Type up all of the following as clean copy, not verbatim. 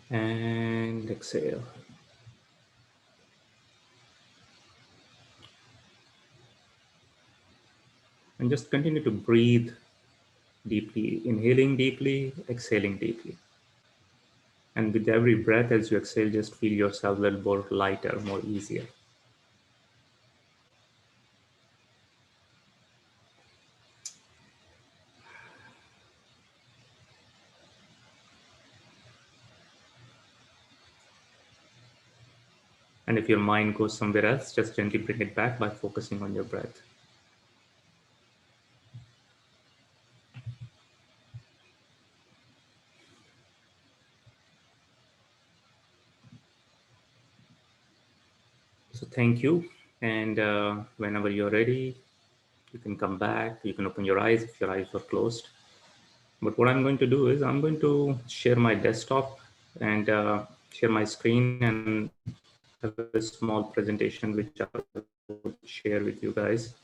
and exhale. And just continue to breathe deeply, inhaling deeply, exhaling deeply. And with every breath as you exhale, just feel yourself a little more lighter, more easier. And if your mind goes somewhere else, just gently bring it back by focusing on your breath. So thank you. And whenever you're ready, you can come back. You can open your eyes if your eyes were closed. But what I'm going to do is I'm going to share my desktop and share my screen and have a small presentation which I will share with you guys.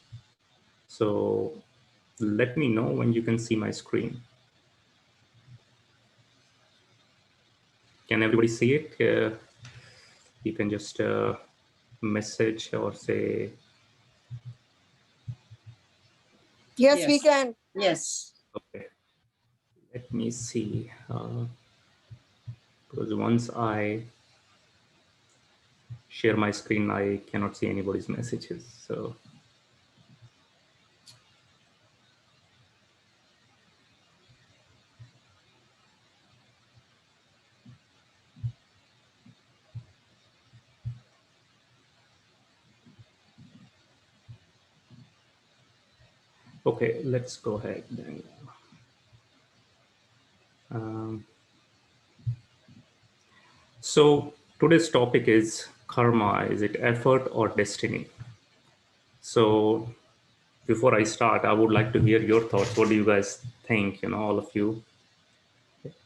So let me know when you can see my screen. Can everybody see it? You can just message or say. Yes, we can. Yes. Okay, let me see. Because once I share my screen, I cannot see anybody's messages. So okay, let's go ahead then. Um, so today's topic is karma. Is it effort or destiny? So before I start, I would like to hear your thoughts. What do you guys think? All of you.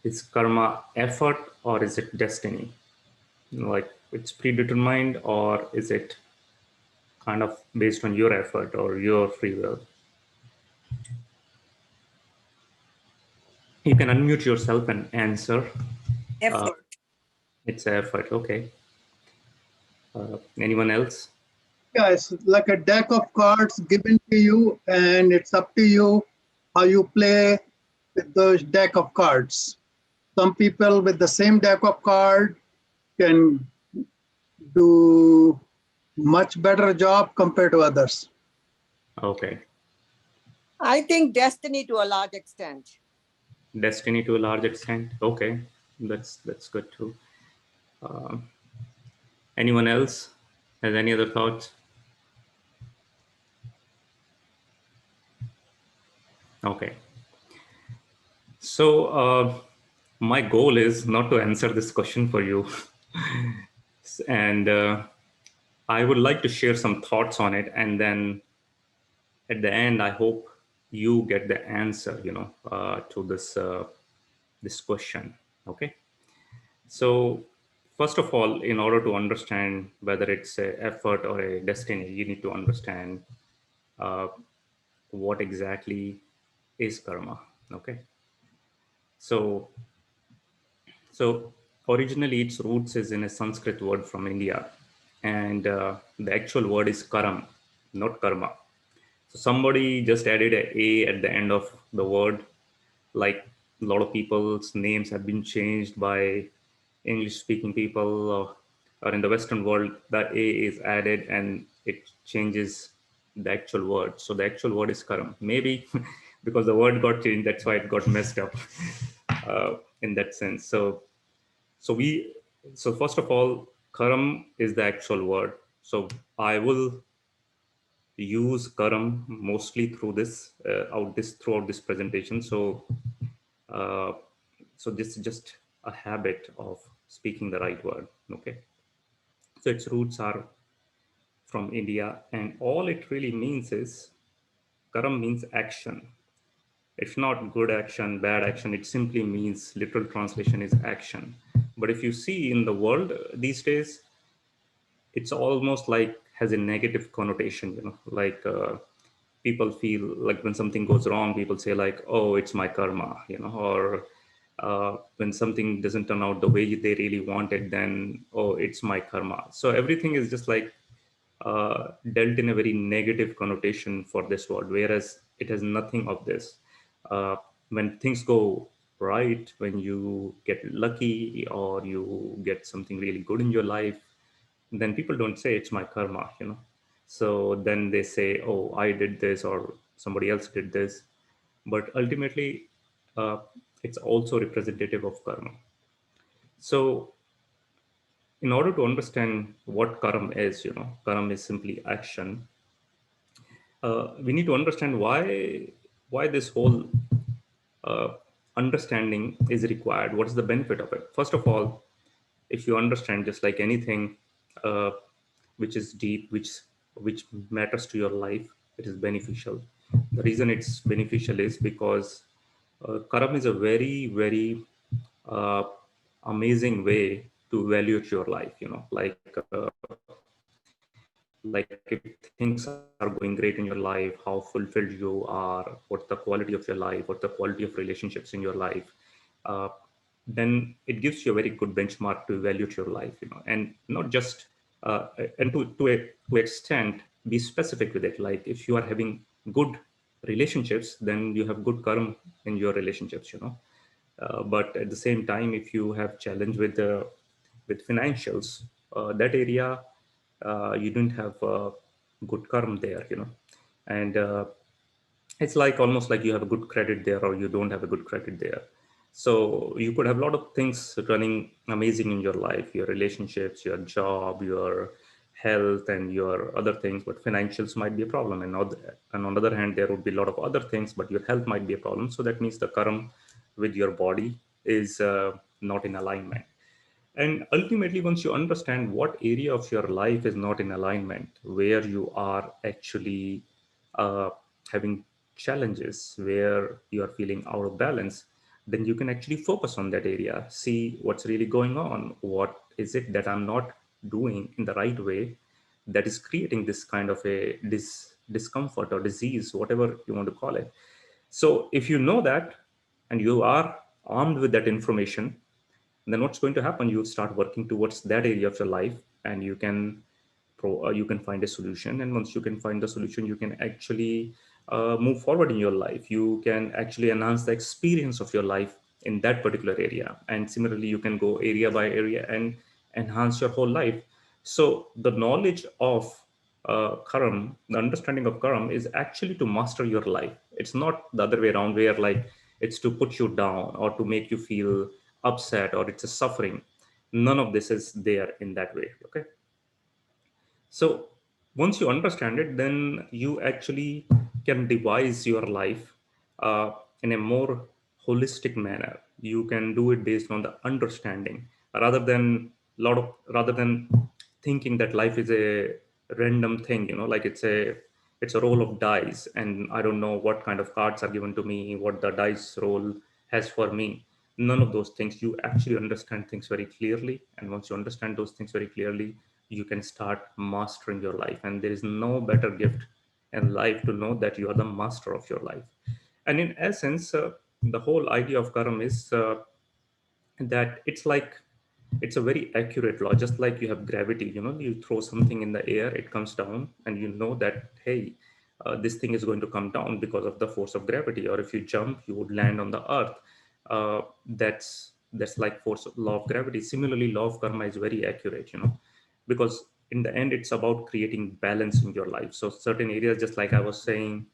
Is karma effort or is it destiny? Like it's predetermined or is it kind of based on your effort or your free will? You can unmute yourself and answer. Effort. It's effort. Okay. Anyone else? Yeah, it's like a deck of cards given to you, and it's up to you how you play with those deck of cards. Some people with the same deck of card can do much better job compared to others. Okay. I think destiny to a large extent. Destiny to a large extent. Okay. That's good too. Um, Anyone else has any other thoughts? Okay. So my goal is not to answer this question for you, and I would like to share some thoughts on it, and then at the end, I hope you get the answer, to this question. Okay. So first of all, in order to understand whether it's a effort or a destiny, you need to understand uh, what exactly is karma. Okay. So so originally its roots is in a Sanskrit word from India, and the actual word is karam, not karma. So somebody just added a at the end of the word, like a lot of people's names have been changed by English speaking people, or in the Western world, the a is added and it changes the actual word. So the actual word is karam. Maybe because the word got changed, that's why it got messed up in that sense. So we, so first of all, karam is the actual word. So I will use karam mostly through this throughout this presentation. Uh, so this is just a habit of speaking the right word. Okay. So its roots are from India, and all it really means is karam means action. It's not good action, bad action. It simply means literal translation is action. But if you see in the world these days, it's almost like has a negative connotation, like people feel like when something goes wrong, people say like, oh, it's my karma, or When something doesn't turn out the way they really wanted, then, oh, it's my karma. So everything is just like dealt in a very negative connotation for this world, whereas it has nothing of this. When things go right, when you get lucky or you get something really good in your life, then people don't say it's my karma, you know. So then they say, oh, I did this or somebody else did this. But ultimately, uh, it's also representative of karma. So in order to understand what karma is, you know, karma is simply action. We need to understand why this whole uh, understanding is required. What is the benefit of it? First of all, if you understand, just like anything uh, which is deep, which matters to your life, it is beneficial. The reason it's beneficial is because karma is a very uh, amazing way to evaluate your life. You know, like if things are going great in your life, how fulfilled you are, what's the quality of your life, what's the quality of relationships in your life, uh, then it gives you a very good benchmark to evaluate your life, you know, and not just and to extent be specific with it. Like if you are having good relationships, then you have good karma in your relationships, you know. But at the same time, if you have challenge with financials, that area, you don't have good karma there, you know. And it's like almost like you have a good credit there or you don't have a good credit there. So you could have a lot of things running amazing in your life, your relationships, your job, your health, and your other things, but financials might be a problem. And on the other hand, there would be a lot of other things, but your health might be a problem. So that means the karma with your body is not in alignment. And ultimately, once you understand what area of your life is not in alignment, where you are actually uh, having challenges, where you are feeling out of balance, then you can actually focus on that area, see what's really going on. What is it that I'm not doing in the right way that is creating this kind of a discomfort or disease, whatever you want to call it. So if you know that and you are armed with that information, then what's going to happen, you start working towards that area of your life, and you can find a solution. And once you can find the solution, you can actually move forward in your life. You can actually enhance the experience of your life in that particular area, and similarly you can go area by area and enhance your whole life. So the knowledge of karam, the understanding of karam is actually to master your life. It's not the other way around, where like it's to put you down or to make you feel upset or it's a suffering. None of this is there in that way. Okay. So once you understand it, then you actually can devise your life in a more holistic manner. You can do it based on the understanding, rather than rather than thinking that life is a random thing. You know, like it's a roll of dice, and I don't know what kind of cards are given to me, what the dice roll has for me. None of those things. You actually understand things very clearly, and once you understand those things very clearly, you can start mastering your life. And there is no better gift in life to know that you are the master of your life. And in essence, the whole idea of karma is that it's a very accurate law. Just like you have gravity, you know, you throw something in the air, it comes down, and you know that, hey, this thing is going to come down because of the force of gravity. Or if you jump, you would land on the earth. That's like force law of gravity. Similarly, law of karma is very accurate, you know, because in the end it's about creating balance in your life. So certain areas, just like I was saying,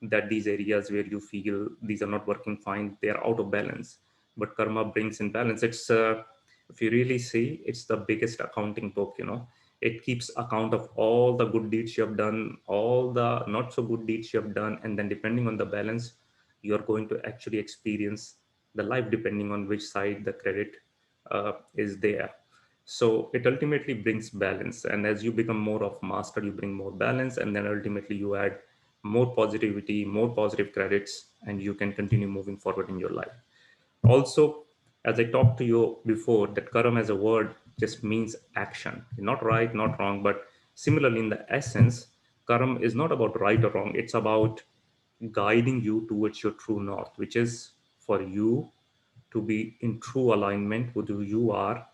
that these areas where you feel these are not working fine, they are out of balance, but karma brings in balance. It's if you really see, it's the biggest accounting book, you know. It keeps account of all the good deeds you have done, all the not so good deeds you have done, and then depending on the balance, you are going to actually experience the life depending on which side the credit is there. So it ultimately brings balance, and as you become more of master, you bring more balance, and then ultimately you add more positivity, more positive credits, and you can continue moving forward in your life. Also, as I talked to you before, that karam as a word just means action, not right, not wrong, but similarly in the essence, karam is not about right or wrong. It's about guiding you towards your true north, which is for you to be in true alignment with who you are,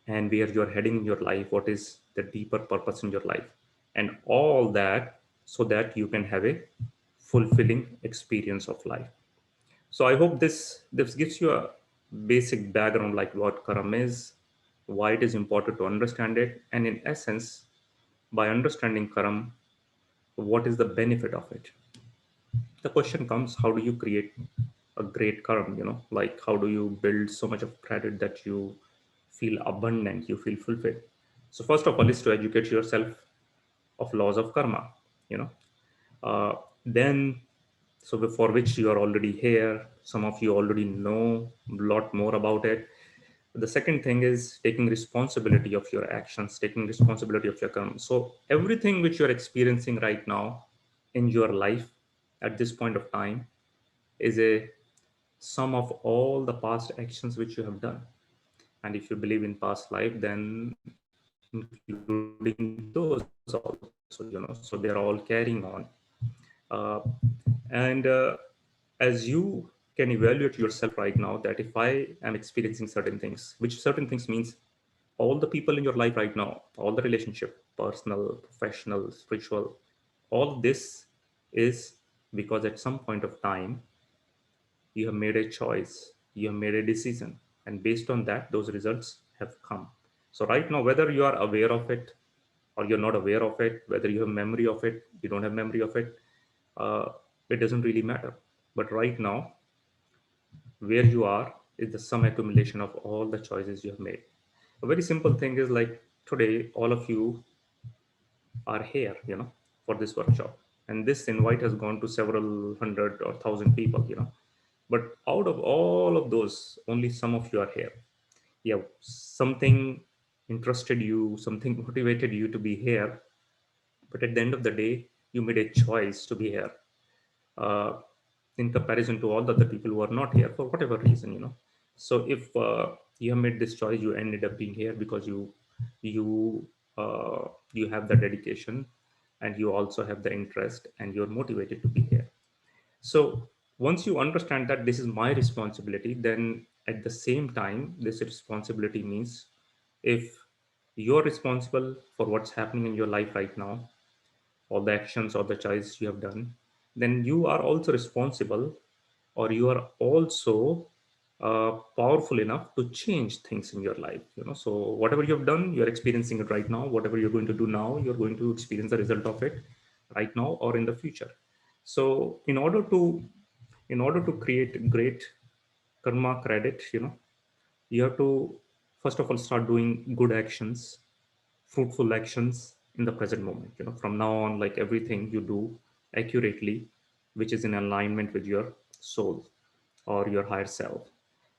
and where you're heading in your life, what is the deeper purpose in your life, and all that, so that you can have a fulfilling experience of life. So I hope this gives you a basic background, like what karma is, why it is important to understand it, and in essence, by understanding karma, what is the benefit of it. The question comes, how do you create a great karma? Like, how do you build so much of credit that you feel abundant, you feel fulfilled? So first of all is to educate yourself of laws of karma. you know then, so for which you are already here, some of you already know a lot more about it. The second thing is taking responsibility of your actions, taking responsibility of your karma. So everything which you're experiencing right now in your life at this point of time is a sum of all the past actions which you have done. And if you believe in past life, then including those also, so they're all carrying on. And as you can evaluate yourself right now, that if I am experiencing certain things, which certain things means all the people in your life right now, all the relationship, personal, professional, spiritual, all this is because at some point of time you have made a choice, you have made a decision, and based on that, those results have come. So right now, whether you are aware of it or you're not aware of it, whether you have memory of it, you don't have memory of it, uh, it doesn't really matter. But right now, where you are is the sum accumulation of all the choices you have made. A very simple thing is like today, all of you are here, for this workshop. And this invite has gone to several hundred or thousand people, But out of all of those, only some of you are here. Yeah, something interested you, something motivated you to be here. But at the end of the day, you made a choice to be here. Uh, in comparison to all the other people who are not here for whatever reason, So if you have made this choice, you ended up being here because you you have the dedication, and you also have the interest, and you're motivated to be here. So once you understand that this is my responsibility, then at the same time, this responsibility means if you're responsible for what's happening in your life right now, all the actions or the choices you have done, then you are also responsible, or you are also powerful enough to change things in your life. So whatever you have done, you're experiencing it right now. Whatever you're going to do now, you're going to experience the result of it right now or in the future. So in order to create great karma credit, you have to first of all start doing good actions, fruitful actions in the present moment. From now on, like everything you do accurately, which is in alignment with your soul or your higher self.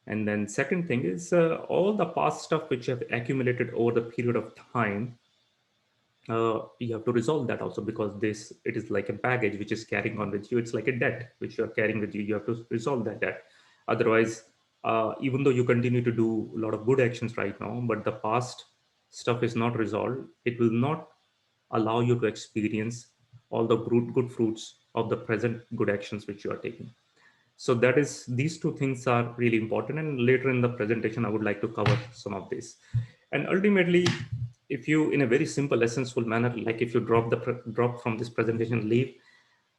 And then second thing is all the past stuff which you have accumulated over the period of time, you have to resolve that also, because this it is like a baggage which is carrying on with you. It's like a debt which you are carrying with you. You have to resolve that debt. Otherwise, even though you continue to do a lot of good actions right now, but the past stuff is not resolved, it will not allow you to experience all the good fruits of the present good actions which you are taking. So that is, these two things are really important, and later in the presentation I would like to cover some of this. And ultimately, if you, in a very simple essential manner, like if you drop from this presentation, leave,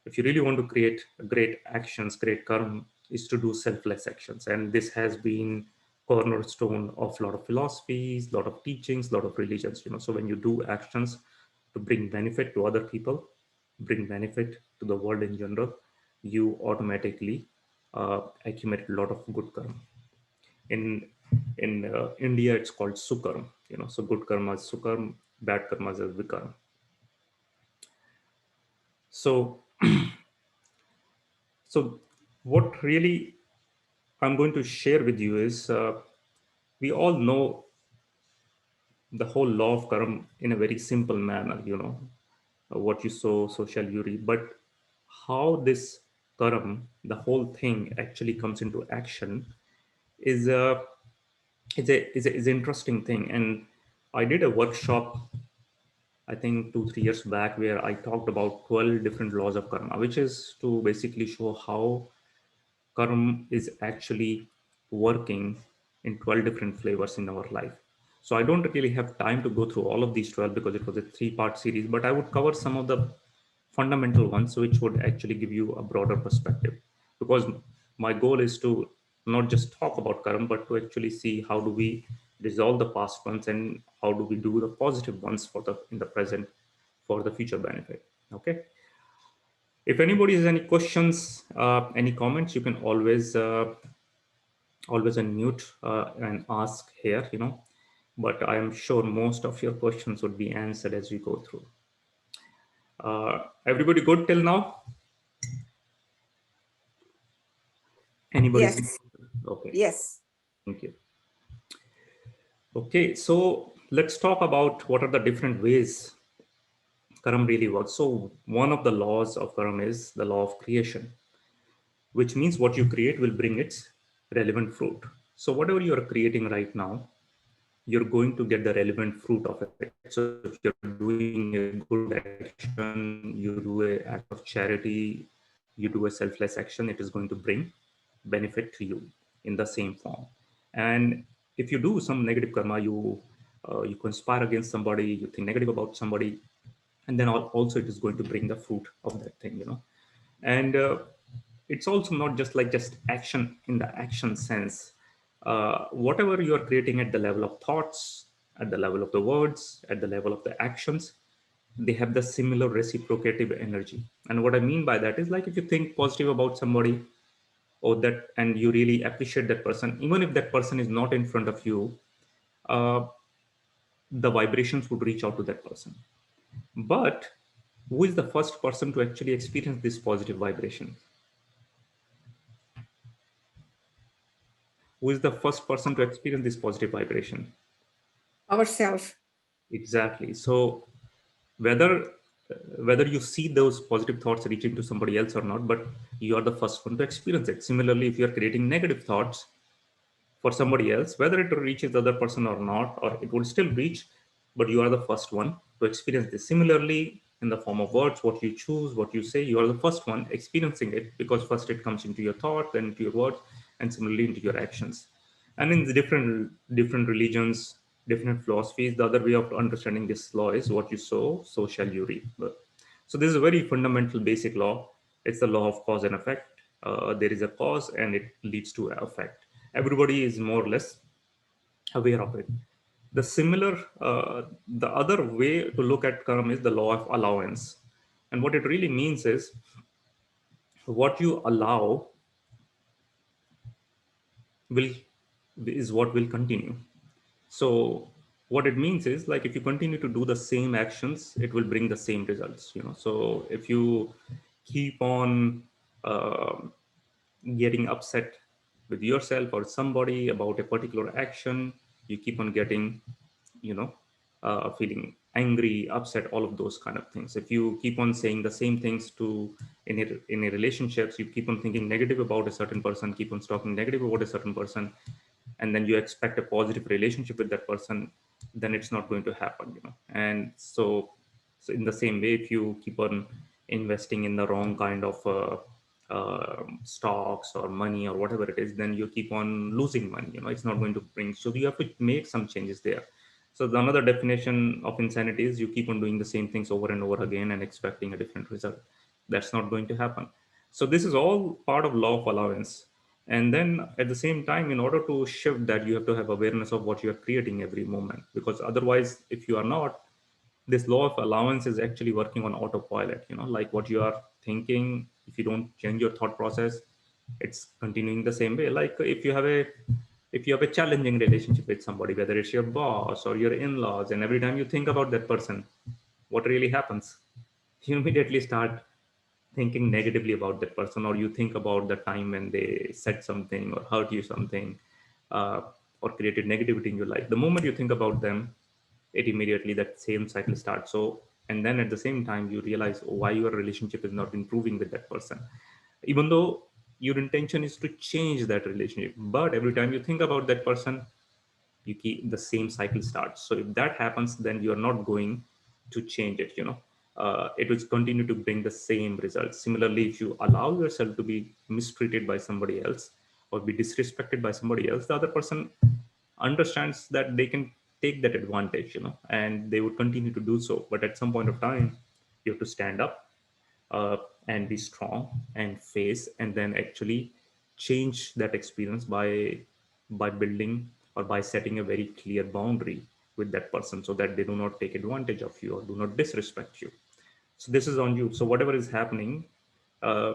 if you really want to create great actions, great karma, is to do selfless actions. And this has been cornerstone of a lot of philosophies, a lot of teachings, a lot of religions. So when you do actions to bring benefit to other people, bring benefit to the world in general, you automatically accumulate a lot of good karma. In India, it's called sukarma. So good karma is sukarma, bad karma is vikarma. So, so what really I'm going to share with you is we all know the whole law of karma in a very simple manner. What you sow, so shall you reap. But how this karma, the whole thing actually comes into action, is a is an interesting thing. And I did a workshop, I think 2 3 years back, where I talked about 12 different laws of karma, which is to basically show how karma is actually working in 12 different flavors in our life. So I don't really have time to go through all of these 12 because it was a 3-part series, but I would cover some of the fundamental ones which would actually give you a broader perspective. Because my goal is to not just talk about karma, but to actually see how do we resolve the past ones and how do we do the positive ones for the in the present for the future benefit. Okay. If anybody has any questions, any comments, you can always unmute and ask here, but I am sure most of your questions would be answered as we go through. Everybody good till now? Anybody? Yes. Okay, Yes. thank you. Okay, so let's talk about what are the different ways karma really works. So one of the laws of karma is the law of creation, which means what you create will bring its relevant fruit. So whatever you are creating right now, you're going to get the relevant fruit of it. So if you're doing a good action, you do a act of charity, you do a selfless action, it is going to bring benefit to you in the same form. And if you do some negative karma, you conspire against somebody, you think negative about somebody, and then also it is going to bring the fruit of that thing. And it's also not just like just action in the action sense. Whatever you are creating at the level of thoughts, at the level of the words, at the level of the actions, they have the similar reciprocative energy. And what I mean by that is, like, if you think positive about somebody, or that, and you really appreciate that person, even if that person is not in front of you, uh, the vibrations would reach out to that person. But who is the first person to actually experience this positive vibration? Who is the first person to experience this positive vibration? Ourself. Exactly. So whether whether you see those positive thoughts reaching to somebody else or not, but you are the first one to experience it. Similarly, if you are creating negative thoughts for somebody else, whether it reaches the other person or not, or it will still reach, but you are the first one to experience this. Similarly, in the form of words, what you choose, what you say, you are the first one experiencing it, because first it comes into your thought, then into your words, and similarly into your actions. And in the different religions, different philosophies, the other way of understanding this law is what you sow, so shall you reap. So this is a very fundamental basic law. It's the law of cause and effect. There is a cause and it leads to effect. Everybody is more or less aware of it. The other way to look at karma is the law of allowance. And what it really means is, what you allow will is what will continue. So what it means is, like, if you continue to do the same actions, it will bring the same results. So if you keep on uh, getting upset with yourself or somebody about a particular action, you keep on getting, you know feeling angry, upset, all of those kind of things. If you keep on saying the same things to in a relationships, you keep on thinking negative about a certain person, keep on talking negative about a certain person, and then you expect a positive relationship with that person, then it's not going to happen. And so in the same way, if you keep on investing in the wrong kind of stocks or money or whatever it is, then you keep on losing money. It's not going to bring. So you have to make some changes there. So another definition of insanity is you keep on doing the same things over and over again and expecting a different result. That's not going to happen. So this is all part of law of allowance. And then at the same time, in order to shift that, you have to have awareness of what you are creating every moment. Because otherwise, if you are not, this law of allowance is actually working on autopilot. Like what you are thinking, if you don't change your thought process, it's continuing the same way. Like if you have a challenging relationship with somebody, whether it's your boss or your in-laws, and every time you think about that person, what really happens? You immediately start thinking negatively about that person, or you think about the time when they said something or hurt you something, uh, or created negativity in your life. The moment you think about them, it immediately, that same cycle starts. So, and then at the same time you realize why your relationship is not improving with that person, even though your intention is to change that relationship. But every time you think about that person, you keep the same cycle starts. So if that happens, then you're not going to change it. it will continue to bring the same results. Similarly, if you allow yourself to be mistreated by somebody else or be disrespected by somebody else, the other person understands that they can take that advantage, and they would continue to do so. But at some point of time, you have to stand up, uh, and be strong and face, and then actually change that experience by building or by setting a very clear boundary with that person, so that they do not take advantage of you or do not disrespect you. So this is on you. So whatever is happening, uh,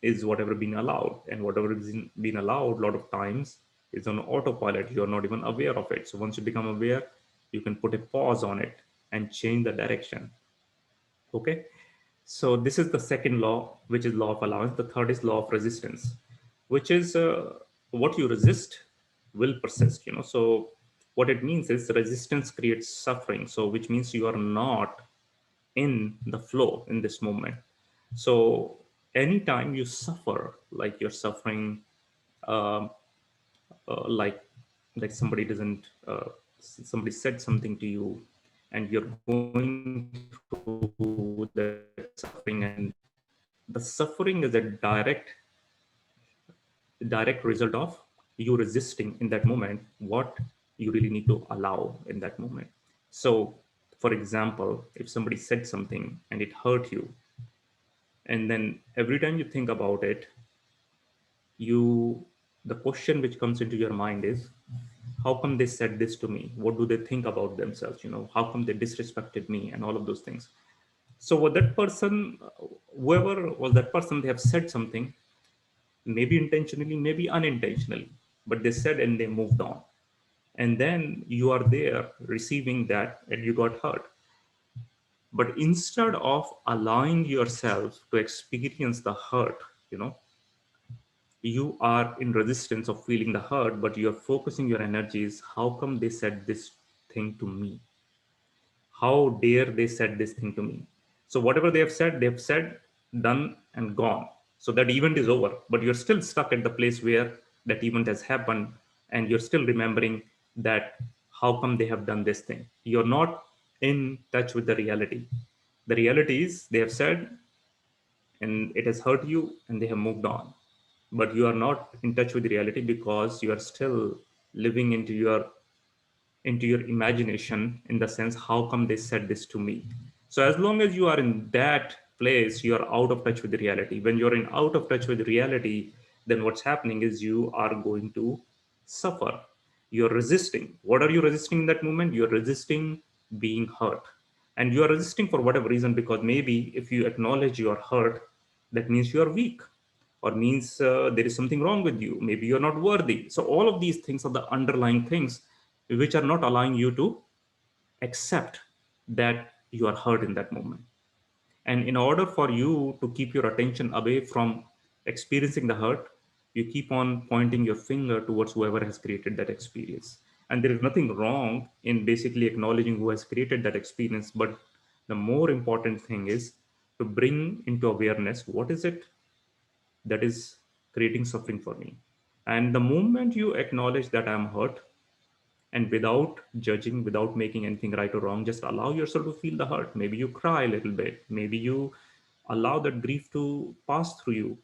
is whatever being allowed, and whatever is being allowed a lot of times is on autopilot. You're not even aware of it. So once you become aware, you can put a pause on it and change the direction. Okay. So this is the second law, which is law of allowance. The third is law of resistance, which is, what you resist will persist. So what it means is resistance creates suffering. So which means you are not in the flow in this moment. So anytime you suffer, like you're suffering, um, like somebody doesn't, somebody said something to you, and you're going through that suffering, and the suffering is a direct result of you resisting in that moment what you really need to allow in that moment. So for example, if somebody said something and it hurt you, and then every time you think about it, you the question which comes into your mind is, how come they said this to me? What do they think about themselves? How come they disrespected me, and all of those things. So what that person, whoever was that person, they have said something, maybe intentionally, maybe unintentionally, but they said and they moved on. And then you are there receiving that and you got hurt. But instead of allowing yourself to experience the hurt, you know, you are in resistance of feeling the hurt, but you're focusing your energies. How come they said this thing to me? How dare they said this thing to me? So whatever they've said, done, and gone. So that event is over, but you're still stuck at the place where that event has happened, and you're still remembering that how come they have done this thing. You're not in touch with the reality. The reality is they have said, and it has hurt you, and they have moved on. But you are not in touch with reality because you are still living into your imagination, in the sense, how come they said this to me? So as long as you are in that place, you are out of touch with the reality. When you're in out of touch with reality, then what's happening is you are going to suffer. You're resisting. What are you resisting in that moment? You're resisting being hurt. And you are resisting for whatever reason, because maybe if you acknowledge you are hurt, that means you are weak, or means there is something wrong with you. Maybe you're not worthy. So all of these things are the underlying things which are not allowing you to accept that you are hurt in that moment. And in order for you to keep your attention away from experiencing the hurt, you keep on pointing your finger towards whoever has created that experience. And there is nothing wrong in basically acknowledging who has created that experience. But the more important thing is to bring into awareness, what is it that is creating suffering for me? And the moment you acknowledge that I'm hurt, and without judging, without making anything right or wrong, just allow yourself to feel the hurt. Maybe you cry a little bit, maybe you allow that grief to pass through you.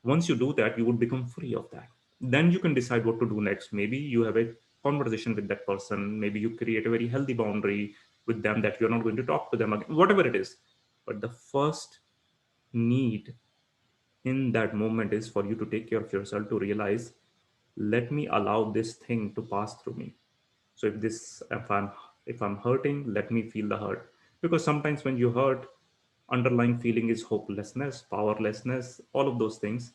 Once you do that, you would become free of that. Then you can decide what to do next. Maybe you have a conversation with that person, maybe you create a very healthy boundary with them, that you're not going to talk to them again, whatever it is. But the first need in that moment is for you to take care of yourself, to realize, let me allow this thing to pass through me. So if I'm hurting, let me feel the hurt. Because sometimes when you hurt, underlying feeling is hopelessness, powerlessness, all of those things.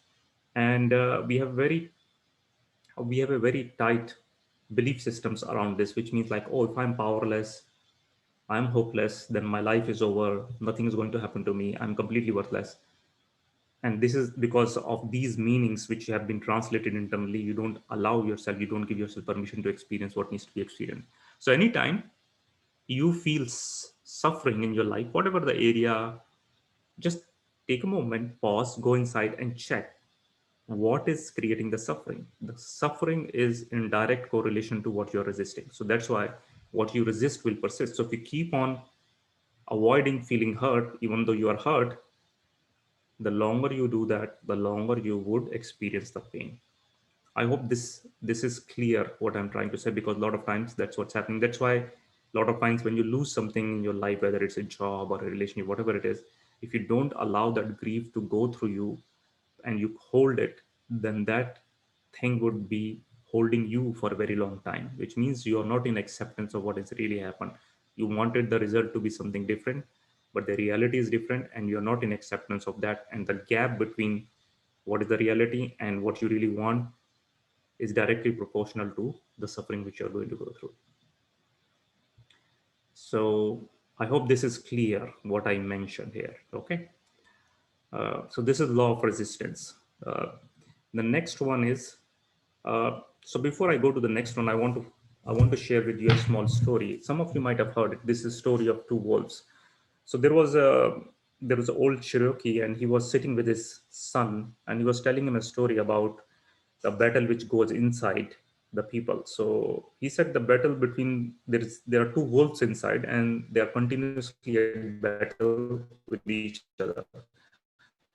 And we have a very tight belief systems around this, which means like, oh, if I'm powerless, I'm hopeless, then my life is over, nothing is going to happen to me, I'm completely worthless. And this is because of these meanings which have been translated internally. You don't allow yourself, you don't give yourself permission to experience what needs to be experienced. So anytime you feel suffering in your life, whatever the area, just take a moment, pause, go inside and check what is creating the suffering. The suffering is in direct correlation to what you're resisting. So that's why what you resist will persist. So if you keep on avoiding feeling hurt even though you are hurt, the longer you do that, the longer you would experience the pain. I hope this is clear what I'm trying to say, because a lot of times that's what's happening. That's why a lot of times when you lose something in your life, whether it's a job or a relationship, whatever it is, if you don't allow that grief to go through you and you hold it, then that thing would be holding you for a very long time, which means you are not in acceptance of what has really happened. You wanted the result to be something different, but the reality is different, and you're not in acceptance of that. And the gap between what is the reality and what you really want is directly proportional to the suffering which you're going to go through. So I hope this is clear what I mentioned here. Okay. So this is law of resistance. Uh, the next one is, so before I go to the next one, I want to share with you a small story. Some of you might have heard it. This is a story of two wolves. So there was an old Cherokee, and he was sitting with his son, and he was telling him a story about the battle which goes inside the people. So he said the battle between there are two wolves inside, and they are continuously at battle with each other.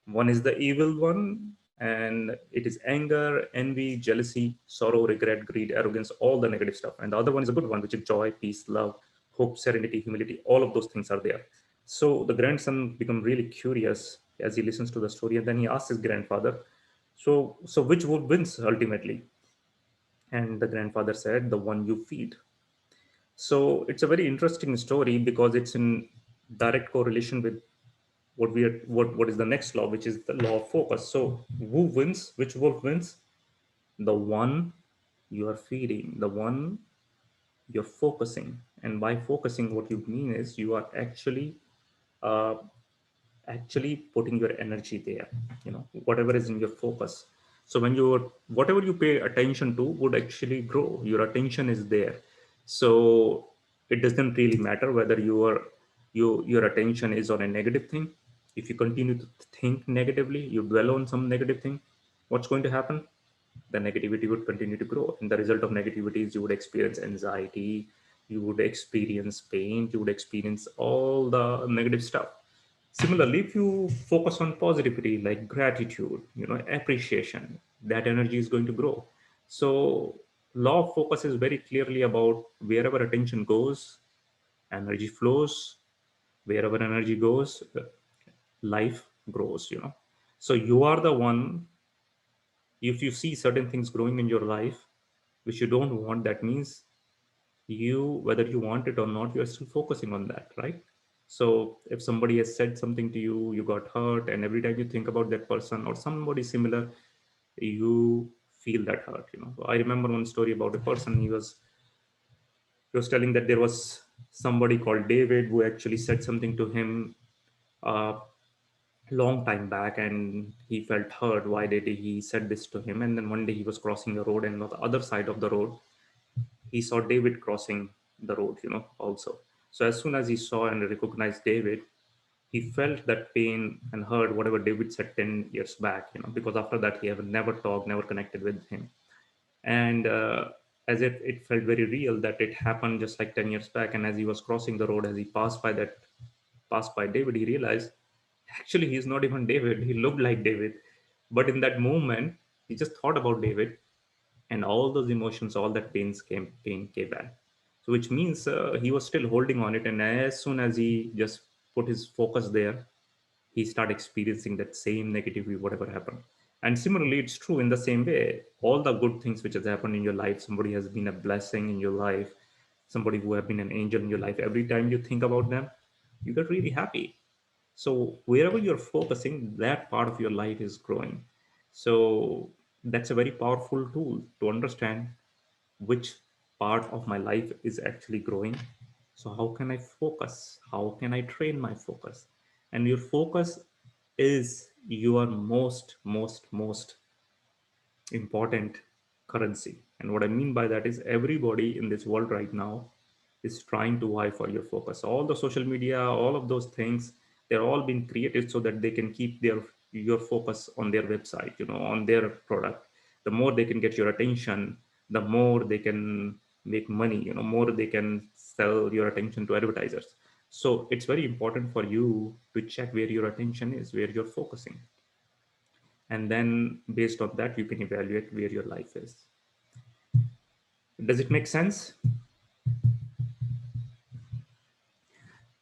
One is the evil one, and it is anger, envy, jealousy, sorrow, regret, greed, arrogance, all the negative stuff. And the other one is a good one, which is joy, peace, love, hope, serenity, humility. All of those things are there. So the grandson become really curious as he listens to the story, and then he asks his grandfather, so which wolf wins ultimately? And the grandfather said, the one you feed. So it's a very interesting story because it's in direct correlation with what is the next law, which is the law of focus. So who wins? Which wolf wins? The one you are feeding, the one you're focusing. And by focusing, what you mean is you are uh, actually putting your energy there, whatever is in your focus. So when you whatever you pay attention to would actually grow. Your attention is there. So it doesn't really matter whether your attention is on a negative thing. If you continue to think negatively, you dwell on some negative thing, what's going to happen? The negativity would continue to grow, and the result of negativity is you would experience anxiety, you would experience pain, you would experience all the negative stuff. Similarly, if you focus on positivity like gratitude, appreciation, that energy is going to grow. So law of focus is very clearly about wherever attention goes, energy flows. Wherever energy goes, life grows. So you are the one. If you see certain things growing in your life which you don't want, that means you, whether you want it or not, you are still focusing on that, right? So if somebody has said something to you, you got hurt, and every time you think about that person or somebody similar, you feel that hurt. So I remember one story about a person. He was telling that there was somebody called David who actually said something to him uh, long time back, and he felt hurt. Why did he said this to him? And then one day he was crossing the road, and on the other side of the road he saw David crossing the road also. So as soon as he saw and recognized David, he felt that pain and heard whatever David said 10 years back, because after that he have never talked, never connected with him. And as if it felt very real that it happened just like 10 years back. And as he was crossing the road, as he passed by David, he realized actually he's not even David. He looked like David. But in that moment, he just thought about David, and all those emotions, all that pain came back. So which means he was still holding on it, and as soon as he just put his focus there, he start experiencing that same negativity, whatever happened. And similarly, it's true in the same way. All the good things which has happened in your life, somebody has been a blessing in your life, somebody who have been an angel in your life. Every time you think about them, you get really happy. So wherever you're focusing, that part of your life is growing. So that's a very powerful tool to understand which part of my life is actually growing. So how can I focus? How can I train my focus? And your focus is your most important currency. And what I mean by that is everybody in this world right now is trying to vie for your focus. All the social media, all of those things, they're all being created so that they can keep your focus on their website, on their product. The more they can get your attention, the more they can make money, more they can sell your attention to advertisers. So it's very important for you to check where your attention is, where you're focusing. And then based on that, you can evaluate where your life is. Does it make sense?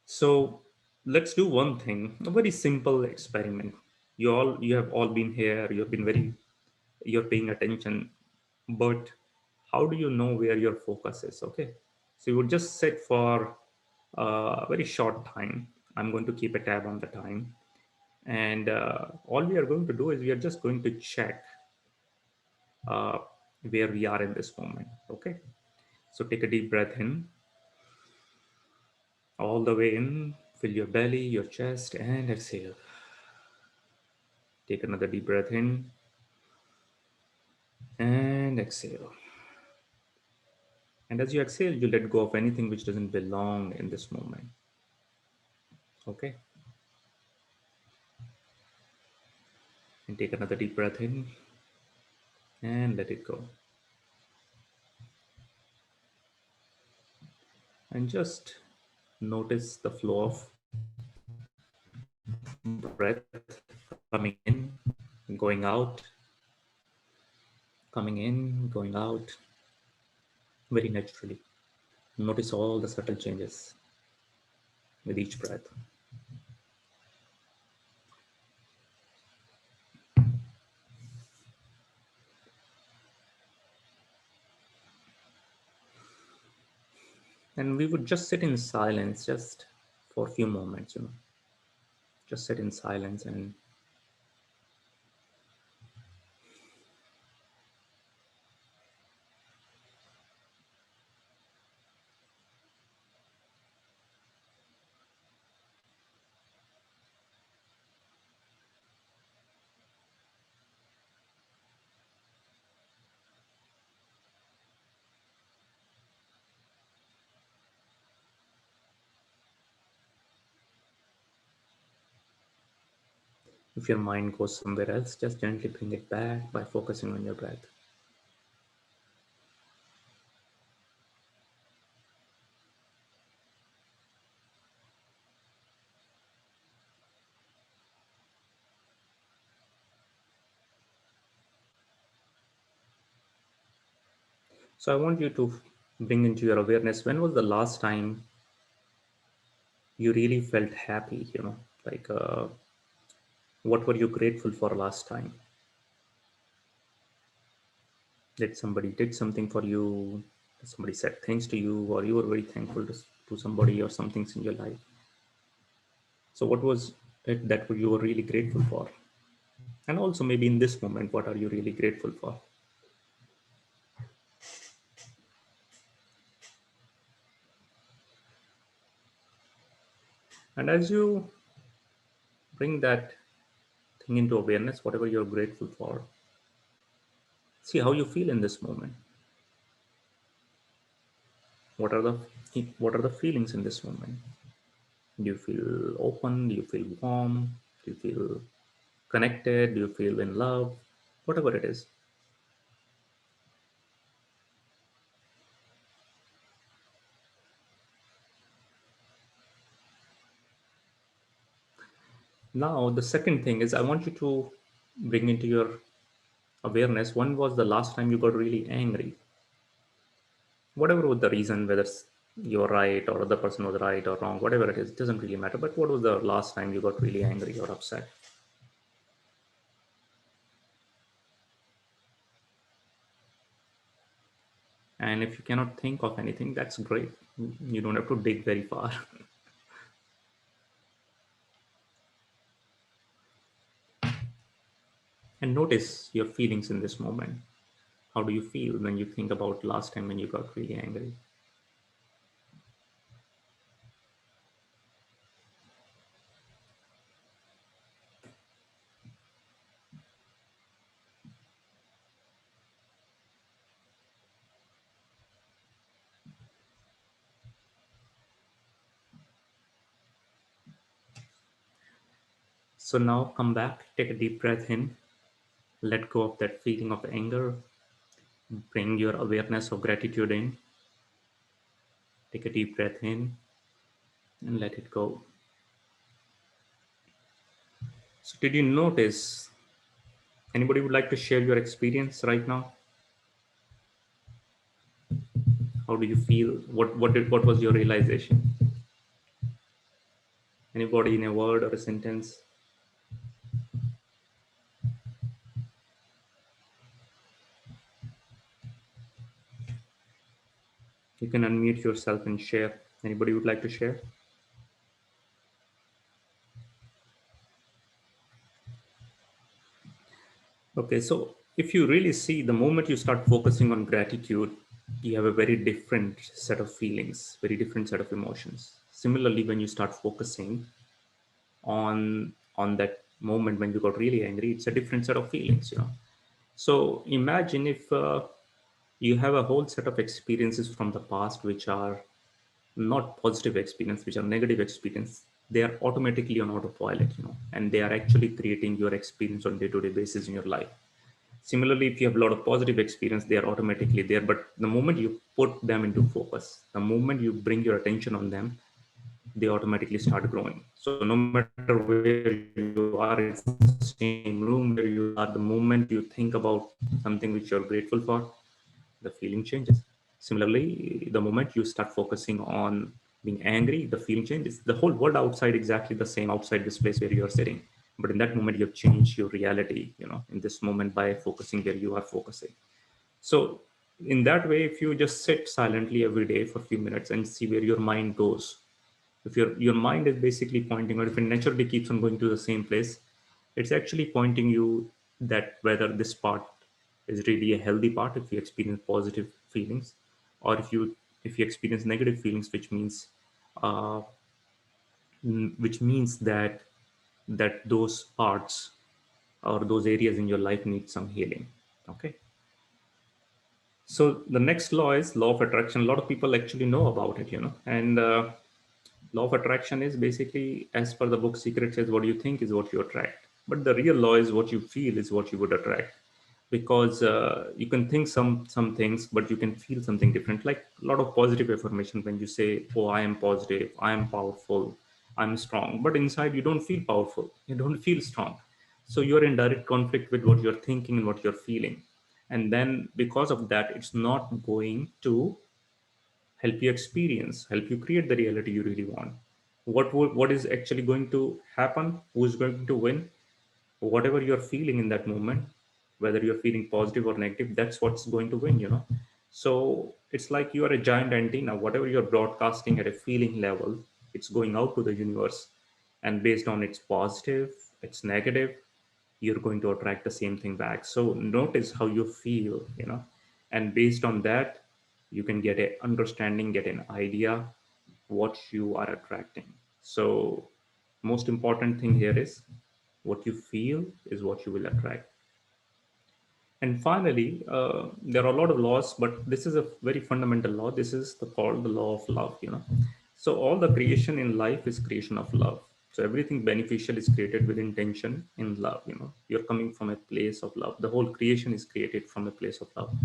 So let's do one thing, a very simple experiment. You have all been here, you're paying attention, but how do you know where your focus is? Okay. So you would just sit for a very short time. I'm going to keep a tab on the time. And all we are going to do is we are just going to check uh, where we are in this moment. Okay. So take a deep breath in, all the way in, fill your belly, your chest, and exhale. Take another deep breath in and exhale. And as you exhale, you let go of anything which doesn't belong in this moment. Okay. And take another deep breath in and let it go. And just notice the flow of breath coming in, going out, coming in, going out very naturally. Notice all the subtle changes with each breath. And we would just sit in silence just for a few moments, just sit in silence. And if your mind goes somewhere else, just gently bring it back by focusing on your breath. So I want you to bring into your awareness, when was the last time you really felt happy, like what were you grateful for last time? Did somebody did something for you? Somebody said things to you, or you were very thankful to somebody or some things in your life? So what was it that you were really grateful for? And also maybe in this moment, what are you really grateful for? And as you bring that thing into awareness, whatever you're grateful for, see how you feel in this moment. What are the feelings in this moment? Do you feel open? Do you feel warm? Do you feel connected? Do you feel in love? Whatever it is. Now, the second thing is I want you to bring into your awareness, when was the last time you got really angry? Whatever was the reason, whether you're right or the person was right or wrong, whatever it is, it doesn't really matter. But what was the last time you got really angry or upset? And if you cannot think of anything, that's great. You don't have to dig very far. And notice your feelings in this moment. How do you feel when you think about last time when you got really angry? So now come back, take a deep breath in, let go of that feeling of anger, bring your awareness of gratitude in, take a deep breath in and let it go. So did you notice, anybody would like to share your experience right now? How do you feel? What was your realization? Anybody in a word or a sentence? You can unmute yourself and share. Anybody would like to share? Okay, so if you really see, the moment you start focusing on gratitude, you have a very different set of feelings, very different set of emotions. Similarly, when you start focusing on that moment when you got really angry, it's a different set of feelings, you know. So imagine if you have a whole set of experiences from the past which are not positive experience, which are negative experience. They are automatically on autopilot, you know, and they are actually creating your experience on day-to-day basis in your life. Similarly, if you have a lot of positive experience, they are automatically there. But the moment you put them into focus, the moment you bring your attention on them, they automatically start growing. So no matter where you are, it's the same room where you are. The moment you think about something which you're grateful for, the feeling changes. Similarly, the moment you start focusing on being angry, the feeling changes. The whole world outside exactly the same outside this place where you are sitting. But in that moment, you have changed your reality, you know, in this moment by focusing where you are focusing. So in that way, if you just sit silently every day for a few minutes and see where your mind goes, if your mind is basically pointing, or if it naturally keeps on going to the same place, it's actually pointing you that whether this part is really a healthy part if you experience positive feelings, or if you experience negative feelings, uh, which means that those parts or those areas in your life need some healing. Okay. So the next law is law of attraction. A lot of people actually know about it, you know. And law of attraction is basically, as per the book Secret says, what you think is what you attract. But the real law is what you feel is what you would attract. Because you can think some things, but you can feel something different. Like a lot of positive affirmation when you say, "Oh, I am positive, I am powerful, I'm strong," but inside you don't feel powerful, you don't feel strong. So you're in direct conflict with what you're thinking and what you're feeling, and then because of that, it's not going to help you experience, help you create the reality you really want. What is actually going to happen? Who's going to win? Whatever you're feeling in that moment, whether you're feeling positive or negative, that's what's going to win, you know. So it's like you are a giant antenna. Whatever you're broadcasting at a feeling level, it's going out to the universe, and based on its positive, its negative, you're going to attract the same thing back. So notice how you feel, you know, and based on that, you can get a understanding, get an idea what you are attracting. So most important thing here is what you feel is what you will attract. And finally, there are a lot of laws, but this is a very fundamental law. This is called the law of love, you know. So all the creation in life is creation of love. So everything beneficial is created with intention in love, you know. You're coming from a place of love. The whole creation is created from a place of love.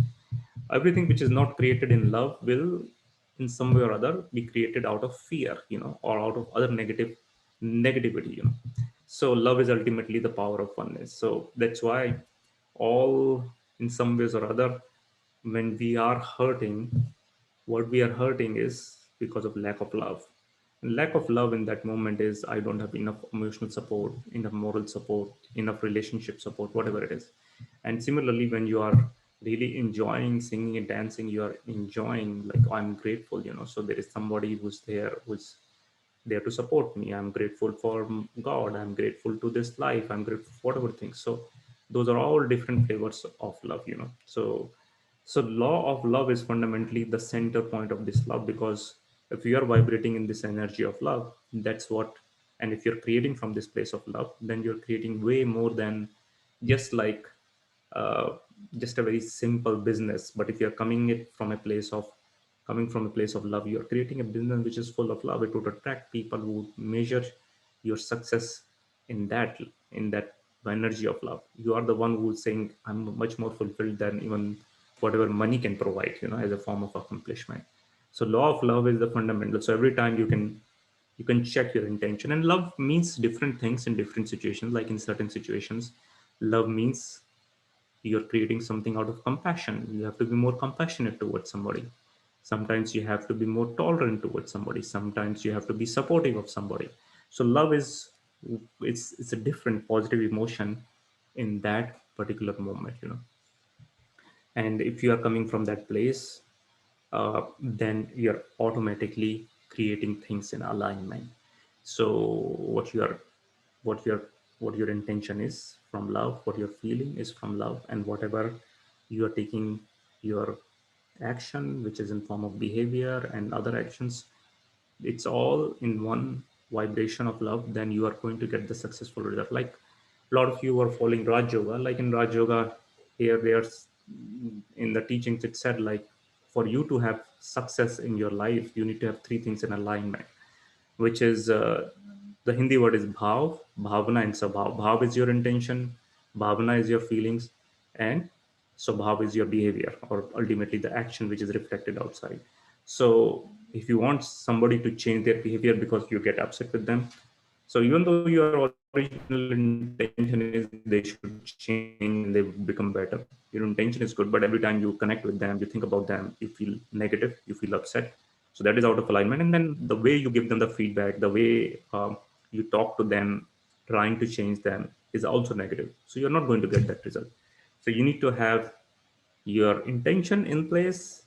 Everything which is not created in love will, in some way or other, be created out of fear, you know, or out of other negativity, you know. So love is ultimately the power of oneness. So that's why all, in some ways or other, when we are hurting, what we are hurting is because of lack of love. And lack of love in that moment is, I don't have enough emotional support, enough moral support, enough relationship support, whatever it is. And similarly, when you are really enjoying singing and dancing, you are enjoying, like, "Oh, I'm grateful, you know, so there is somebody who's there to support me. I'm grateful for God. I'm grateful to this life. I'm grateful for whatever things." So those are all different flavors of love, you know. So law of love is fundamentally the center point of this love, because if you are vibrating in this energy of love, that's what, and if you're creating from this place of love, then you're creating way more than just like uh, just a very simple business. But if you're coming from a place of love, you're creating a business which is full of love. It would attract people who measure your success in that energy of love. You are the one who's saying, "I'm much more fulfilled than even whatever money can provide, you know, as a form of accomplishment." So law of love is the fundamental. So every time You can check your intention. And love means different things in different situations. Like in certain situations, love means you're creating something out of compassion. You have to be more compassionate towards somebody. Sometimes you have to be more tolerant towards somebody. Sometimes you have to be supportive of somebody. So love is, it's a different positive emotion in that particular moment, you know. And if you are coming from that place, then you're automatically creating things in alignment. So what you are, what your what your intention is from love, what you're feeling is from love, and whatever you are taking, your action, which is in form of behavior and other actions, it's all in one vibration of love, then you are going to get the successful result. Like a lot of you are following Raj Yoga. Like in Raj Yoga, here there's in the teachings it said, like, for you to have success in your life, you need to have three things in alignment, which is the Hindi word is bhav, bhavana, and sabhav. Bhav is your intention, bhavana is your feelings, and sabhav is your behavior, or ultimately the action which is reflected outside. So if you want somebody to change their behavior because you get upset with them, so even though your original intention is they should change and they become better, your intention is good, but every time you connect with them, you think about them, you feel negative, you feel upset. So that is out of alignment. And then the way you give them the feedback, the way you talk to them, trying to change them, is also negative. So you're not going to get that result. So you need to have your intention in place,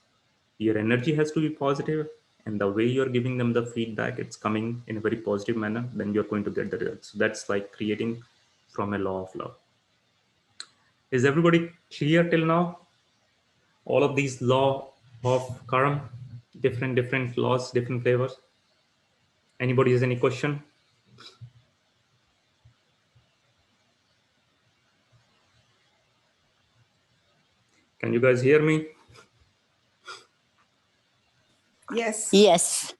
your energy has to be positive, and the way you're giving them the feedback, it's coming in a very positive manner, then you're going to get the results. So that's like creating from a law of love. Is everybody clear till now? All of these law of karam, different laws, different flavors. Anybody has any question? Can you guys hear me? Yes. Yes.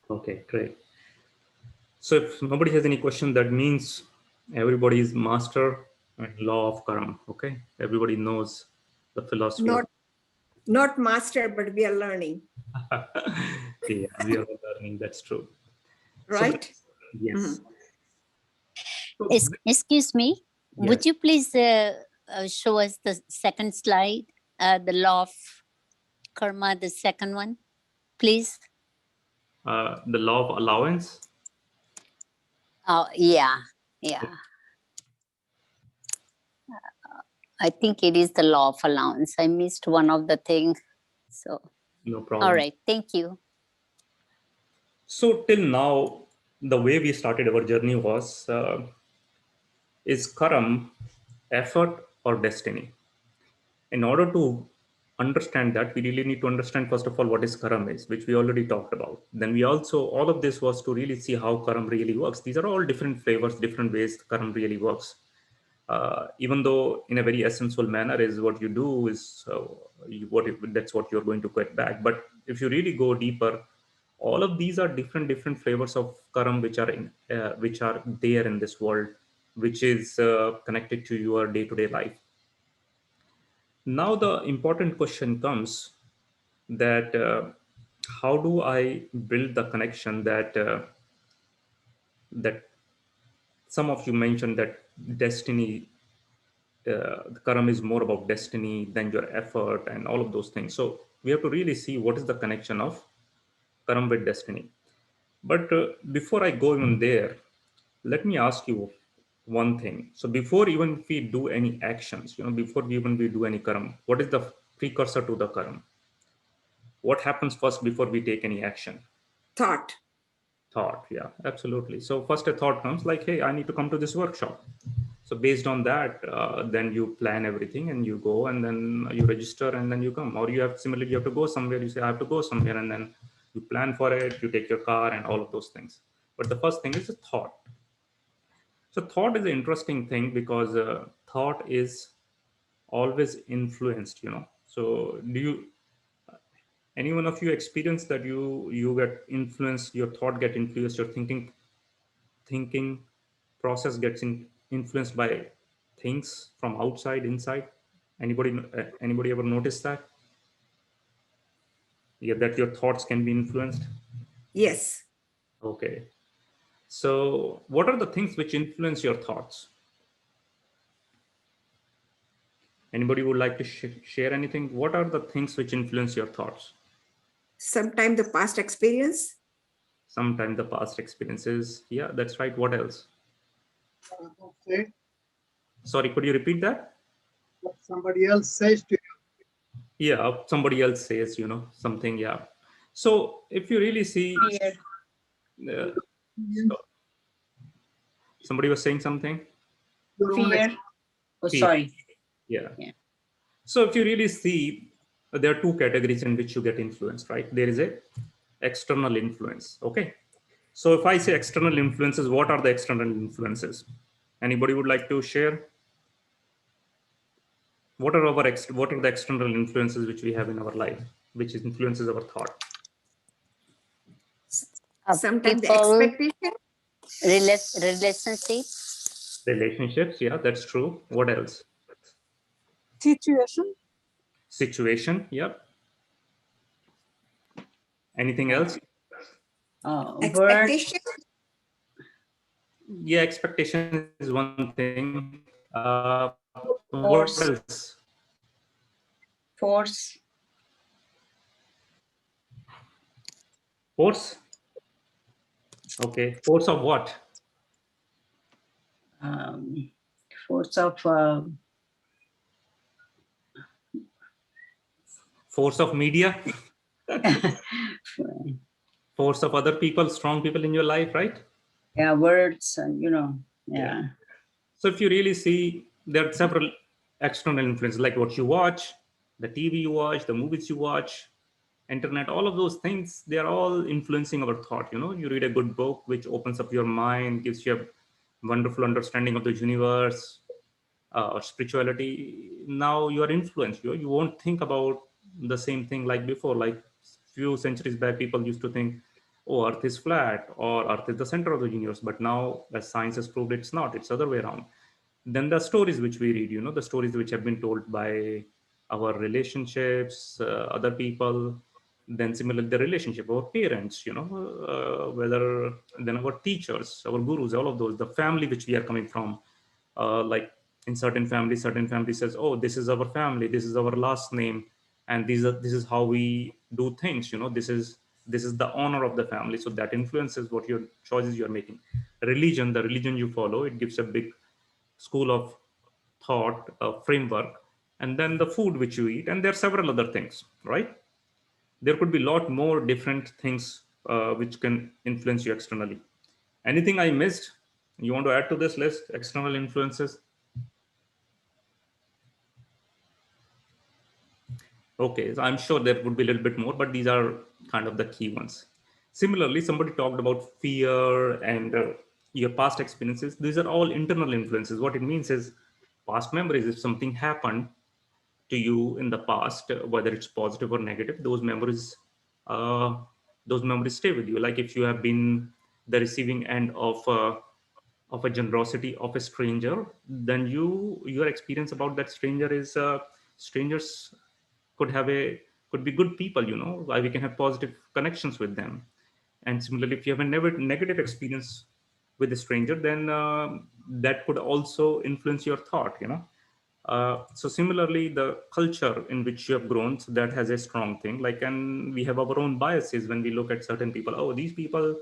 Okay, great. So if nobody has any question, that means everybody is master in law of karma. Okay, everybody knows the philosophy. Not master, but we are learning. Yeah, we are all learning. That's true. Right? So, yes. So, Excuse me. yes. Would you please show us the second slide, the law of karma, the second one, please? The law of allowance. Oh, yeah. I think it is the law of allowance. I missed one of the things. So, No problem. all right. Thank you. So till now, the way we started our journey was, is karam effort or destiny? In order to understand that, we really need to understand, first of all, what is karam is, which we already talked about. Then we also, all of this was to really see how karam really works. These are all different flavors, different ways karam really works. Even though in a very essential manner is what you do is that's what you're going to get back. But if you really go deeper, all of these are different flavors of karam which are there in this world, which is connected to your day-to-day life. Now the important question comes that how do I build the connection that some of you mentioned, that destiny, the karam is more about destiny than your effort and all of those things. So we have to really see what is the connection of karam with destiny. But before I go even there, let me ask you one thing. So before even we do any actions, before we do any karam, what is the precursor to the karam? What happens first before we take any action? Thought. Yeah, absolutely. So first a thought comes like, hey, I need to come to this workshop. So based on that, then you plan everything and you go, and then you register and then you come. Or you have, similarly, you have to go somewhere. You say, I have to go somewhere, and then you plan for it. You take your car and all of those things. But the first thing is a thought. So thought is an interesting thing because thought is always influenced. So do you, any one of you experience that you get influenced, your thought get influenced, your thinking process gets influenced by things from outside inside? Anybody ever notice that? Yeah, that your thoughts can be influenced. Yes. Okay. So what are the things which influence your thoughts? Anybody would like to share anything? What are the things which influence your thoughts? Sometimes the past experience. Sometimes the past experiences. Yeah, that's right. What else? Say Sorry, could you repeat that? what somebody else says to Yeah, somebody else says, something. Yeah. So if you really see, Fear. uh, you. so somebody was saying something. Your own Fear. Oh, Fear. sorry. Yeah. Yeah. So if you really see, there are two categories in which you get influenced, right? There is a external influence. Okay. So if I say external influences, what are the external influences? Anybody would like to share? What are the external influences which we have in our life, which influences our thought? Sometimes the People, expectation. relationship, Relationships, yeah, that's true. What else? Situation. Situation, yeah. Anything else? Work. Expectation. Yeah, expectation is one thing. What else? Force. Force. Force. Okay, force of what? Um, Force of Force of media. Force of other people, strong people in your life, right? yeah, words, yeah. So if you really see, there are several external influences, like what you watch, the TV you watch, the movies you watch, internet, all of those things, they are all influencing our thought. You read a good book which opens up your mind, gives you a wonderful understanding of the universe, or spirituality. Now you are influenced. You won't think about the same thing like before. Like few centuries back, people used to think, oh, earth is flat or earth is the center of the universe. But now, as science has proved, it's not. It's the other way around. Then the stories which we read, the stories which have been told by our relationships, other people, then similarly the relationship, our parents, whether then our teachers, our gurus, all of those, the family which we are coming from. Like in certain families says, oh, this is our family, this is our last name, and this is how we do things. This is the honor of the family, so that influences what your choices you're making. The religion you follow, it gives a big school of thought, framework, and then the food which you eat, and there are several other things, right? There could be a lot more different things which can influence you externally. Anything I missed you want to add to this list, external influences? Okay, so I'm sure there would be a little bit more, but these are kind of the key ones. Similarly, somebody talked about fear and your past experiences. These are all internal influences. What it means is past memories. If something happened to you in the past, whether it's positive or negative, uh, those memories stay with you. Like if you have been the receiving end of a generosity of a stranger, then your experience about that stranger is strangers could have a could be good people. Why we can have positive connections with them. And similarly, if you have a negative experience with a stranger, then that could also influence your thought. So similarly, the culture in which you have grown, so that has a strong thing. Like, and we have our own biases when we look at certain people. Oh, these people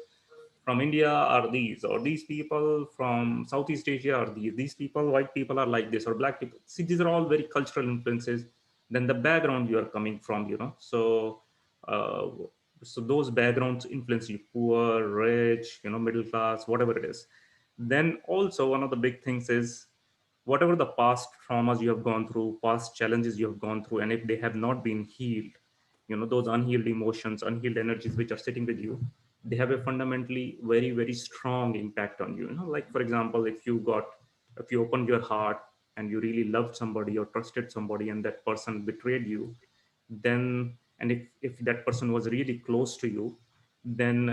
from India are these, or these people from Southeast Asia are these. These people, white people are like this, or black people. See, these are all very cultural influences. Then the background you are coming from, uh, so those backgrounds influence you, poor, rich, middle class, whatever it is. Then also one of the big things is whatever the past traumas you have gone through, past challenges you have gone through, and if they have not been healed, those unhealed emotions, unhealed energies which are sitting with you, they have a fundamentally very, very strong impact on you. Like for example, if you opened your heart and you really loved somebody or trusted somebody and that person betrayed you, then, and if that person was really close to you, then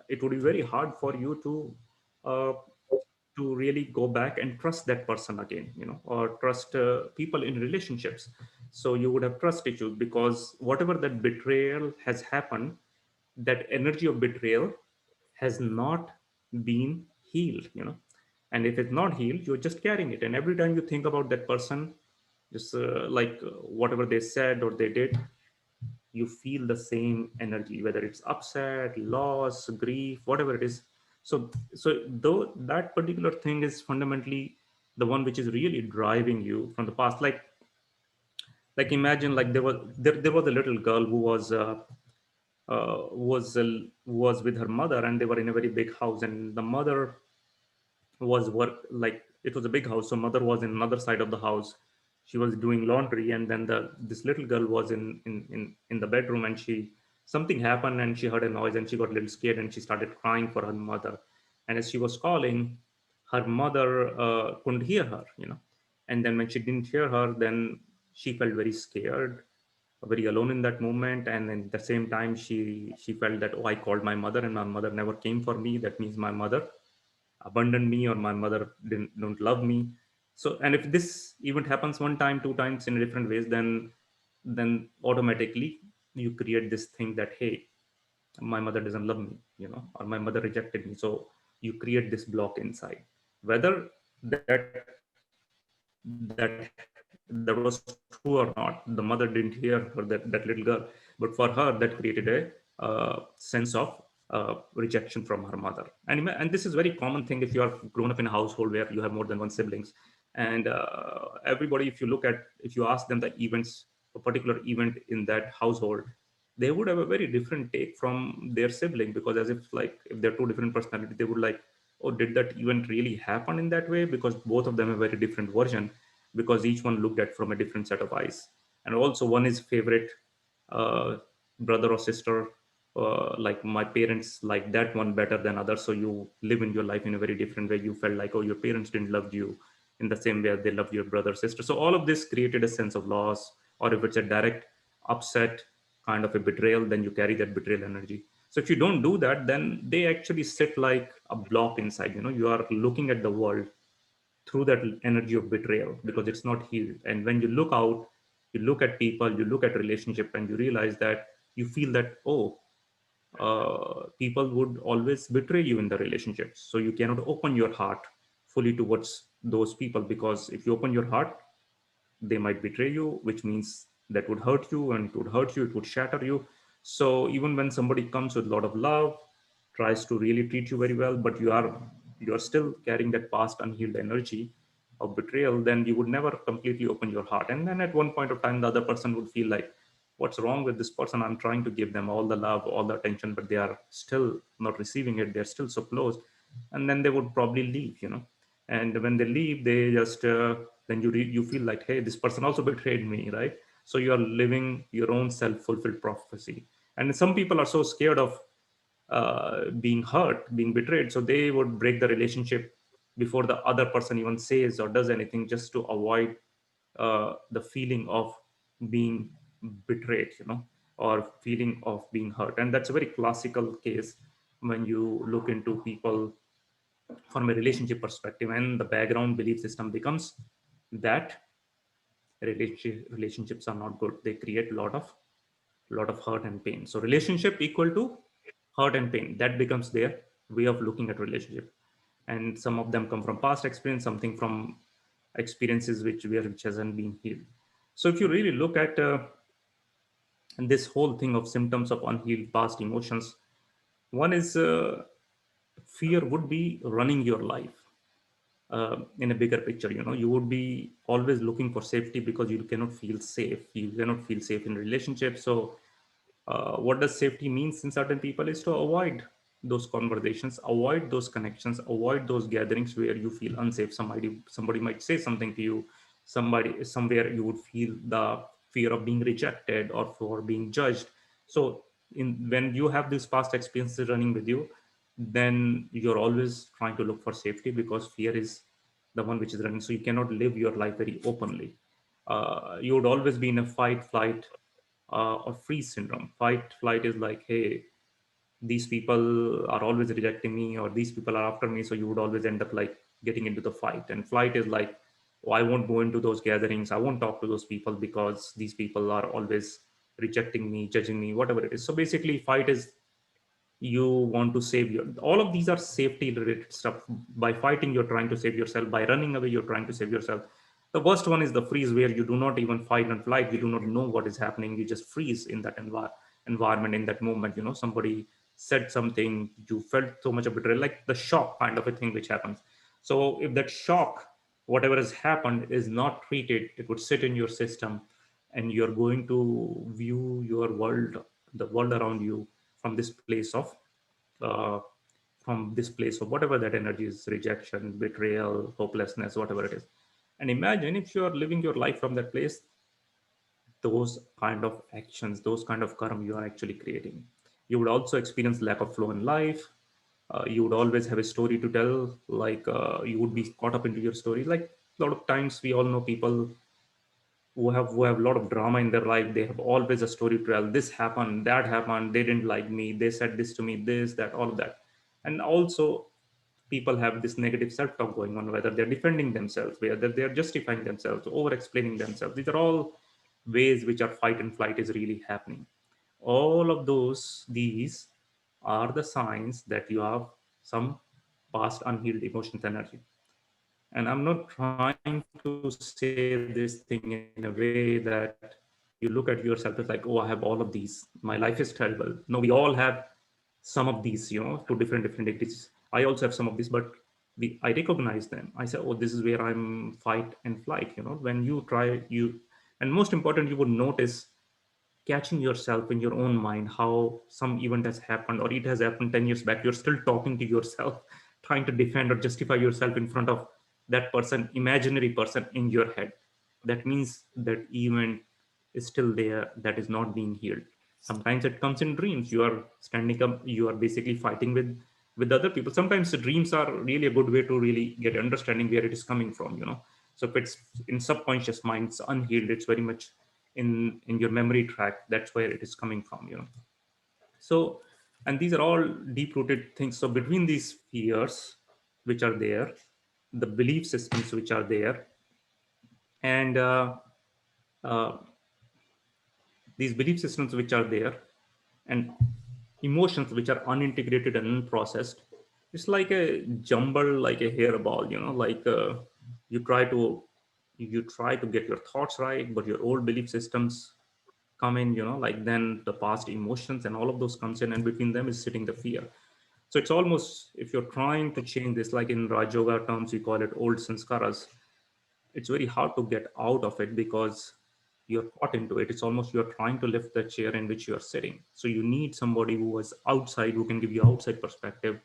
it would be very hard for you uh, to really go back and trust that person again, or trust people in relationships. So you would have trust issues because whatever that betrayal has happened, that energy of betrayal has not been healed, you know. And if it's not healed, you're just carrying it. And every time you think about that person, just whatever they said or they did, you feel the same energy, whether it's upset, loss, grief, whatever it is. So though that particular thing is fundamentally the one which is really driving you from the past. Like imagine, like there was a little girl who was with her mother, and they were in a very big house, and the mother was work, like it was a big house, so mother was in another side of the house. She was doing laundry, and then this little girl was in the bedroom, and she, something happened, and she heard a noise, and she got a little scared, and she started crying for her mother. And as she was calling, her mother couldn't hear her, you know. And then when she didn't hear her, then she felt very scared, very alone in that moment. And then at the same time, she felt that, oh, I called my mother and my mother never came for me. That means my mother abandoned me, or my mother don't love me. So, and if this event happens one time, two times in different ways, then automatically you create this thing that, hey, my mother doesn't love me, you know, or my mother rejected me. So you create this block inside. Whether that was true or not, the mother didn't hear her, that little girl, but for her that created a sense of rejection from her mother. And this is very common thing if you are grown up in a household where you have more than one siblings. And everybody, if you ask them the events, a particular event in that household, they would have a very different take from their sibling, because as if, like, if they're two different personalities, they would like, oh, did that event really happen in that way? Because both of them have a very different version, because each one looked at from a different set of eyes. And also one is favorite uh, brother or sister, like my parents like that one better than others, so you live in your life in a very different way. You felt like, oh, your parents didn't love you in the same way they loved your brother or sister. So all of this created a sense of loss. Or if it's a direct upset, kind of a betrayal, then you carry that betrayal energy. So if you don't do that, then they actually sit like a block inside. You know, you are looking at the world through that energy of betrayal, because it's not healed. And when you look out, you look at people, you look at relationship, and you realize that you feel that, oh, people would always betray you in the relationships. So you cannot open your heart fully towards those people, because if you open your heart, they might betray you, which means that would hurt you, and it would hurt you, it would shatter you. So even when somebody comes with a lot of love, tries to really treat you very well, but you are still carrying that past unhealed energy of betrayal, then you would never completely open your heart. And then at one point of time, the other person would feel like, what's wrong with this person? I'm trying to give them all the love, all the attention, but they are still not receiving it. They're still so close. And then they would probably leave, you know. And when they leave, they just then you feel like, hey, this person also betrayed me, right? So you are living your own self-fulfilled prophecy. And some people are so scared of being hurt, being betrayed, so they would break the relationship before the other person even says or does anything, just to avoid the feeling of being betrayed, you know, or feeling of being hurt. And that's a very classical case when you look into people from a relationship perspective. And the background belief system becomes that relationships are not good, they create a lot of hurt and pain. So relationship equal to hurt and pain, that becomes their way of looking at relationship. And some of them come from past experience, something from experiences which hasn't been healed. So if you really look at this whole thing of symptoms of unhealed past emotions, one is fear would be running your life in a bigger picture. You know, you would be always looking for safety, because you cannot feel safe in relationships. So what does safety means in certain people is to avoid those conversations, avoid those connections, avoid those gatherings where you feel unsafe. Somebody might say something to you, somewhere you would feel the fear of being rejected or for being judged. So when you have these past experiences running with you, then you're always trying to look for safety, because fear is the one which is running. So you cannot live your life very openly. You would always be in a fight, flight, or freeze syndrome. Fight, flight is like, hey, these people are always rejecting me, or these people are after me. So you would always end up like getting into the fight. And flight is like, oh, I won't go into those gatherings, I won't talk to those people, because these people are always rejecting me, judging me, whatever it is. So basically, fight is you want to save your, all of these are safety related stuff. By fighting, you're trying to save yourself. By running away, you're trying to save yourself. The worst one is the freeze, where you do not even fight and flight. You do not know what is happening. You just freeze in that environment, in that moment. You know, somebody said something, you felt so much of betrayal, like the shock kind of a thing which happens. So if that shock, whatever has happened, is not treated, it would sit in your system, and you're going to view your world, the world around you, from this place of uh, whatever that energy is, rejection, betrayal, hopelessness, whatever it is. And imagine if you are living your life from that place, those kind of actions, those kind of karma you are actually creating. You would also experience lack of flow in life. You would always have a story to tell, like you would be caught up into your story. Like a lot of times we all know people who have a lot of drama in their life. They have always a story to tell. This happened, that happened, they didn't like me, they said this to me, this, that, all of that. And also people have this negative self-talk going on, whether they're defending themselves, whether they're justifying themselves, over explaining themselves. These are all ways which are fight and flight is really happening. All of these are the signs that you have some past unhealed emotions energy. And I'm not trying to say this thing in a way that you look at yourself as like, oh, I have all of these, my life is terrible. No, we all have some of these, to different degrees. I also have some of these, but I recognize them. I say, oh, this is where I'm fight and flight. When you try, and most important, you would notice catching yourself in your own mind how some event has happened, or it has happened 10 years back. You're still talking to yourself, trying to defend or justify yourself in front of that person, imaginary person in your head. That means that event is still there, that is not being healed. Sometimes it comes in dreams. You are standing up, you are basically fighting with other people. Sometimes the dreams are really a good way to really get understanding where it is coming from. So if it's in subconscious mind, it's unhealed, it's very much in your memory track, that's where it is coming from. So, and these are all deep rooted things. So between these fears which are there, the belief systems which are there, and uh, these belief systems which are there, and emotions which are unintegrated and unprocessed, it's like a jumble, like a hairball. Like you try to you try to get your thoughts right, but your old belief systems come in. Like then the past emotions and all of those comes in, and between them is sitting the fear. So it's almost, if you're trying to change this, like in Raj Yoga terms we call it old sanskaras, it's very hard to get out of it because you're caught into it. It's almost you're trying to lift the chair in which you're sitting. So you need somebody who is outside, who can give you outside perspective,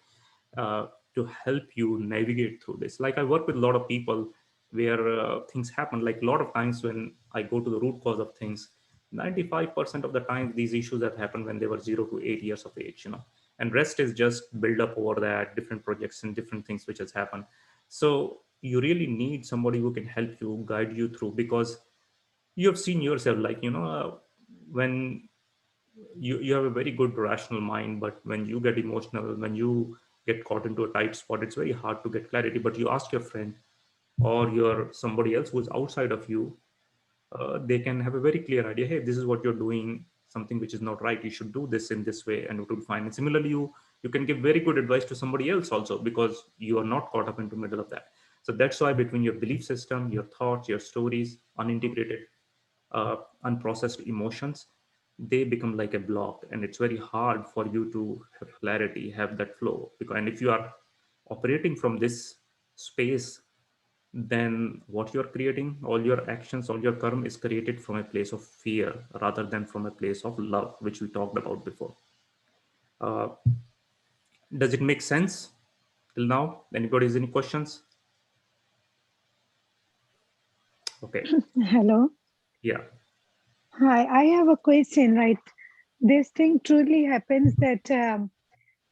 uh, to help you navigate through this. Like I work with a lot of people where things happen. Like a lot of times when I go to the root cause of things, 95% of the time these issues have happened when they were 0 to 8 years of age. And rest is just build up over that, different projects and different things which has happened. So you really need somebody who can help you, guide you through, because you have seen yourself, like when you have a very good rational mind, but when you get emotional, when you get caught into a tight spot, it's very hard to get clarity. But you ask your friend or your somebody else who's outside of you, they can have a very clear idea. Hey, this is what you're doing, something which is not right. You should do this in this way, and it will be fine. And similarly, you can give very good advice to somebody else also, because you are not caught up into the middle of that. So that's why between your belief system, your thoughts, your stories, unintegrated, unprocessed emotions, they become like a block, and it's very hard for you to have clarity, have that flow. Because, and if you are operating from this space, then what you're creating, all your actions, all your karma is created from a place of fear rather than from a place of love, which we talked about before. Uh, does it make sense till now? Anybody has any questions? Okay. Hello. Yeah. Hi, I have a question, right? This thing truly happens that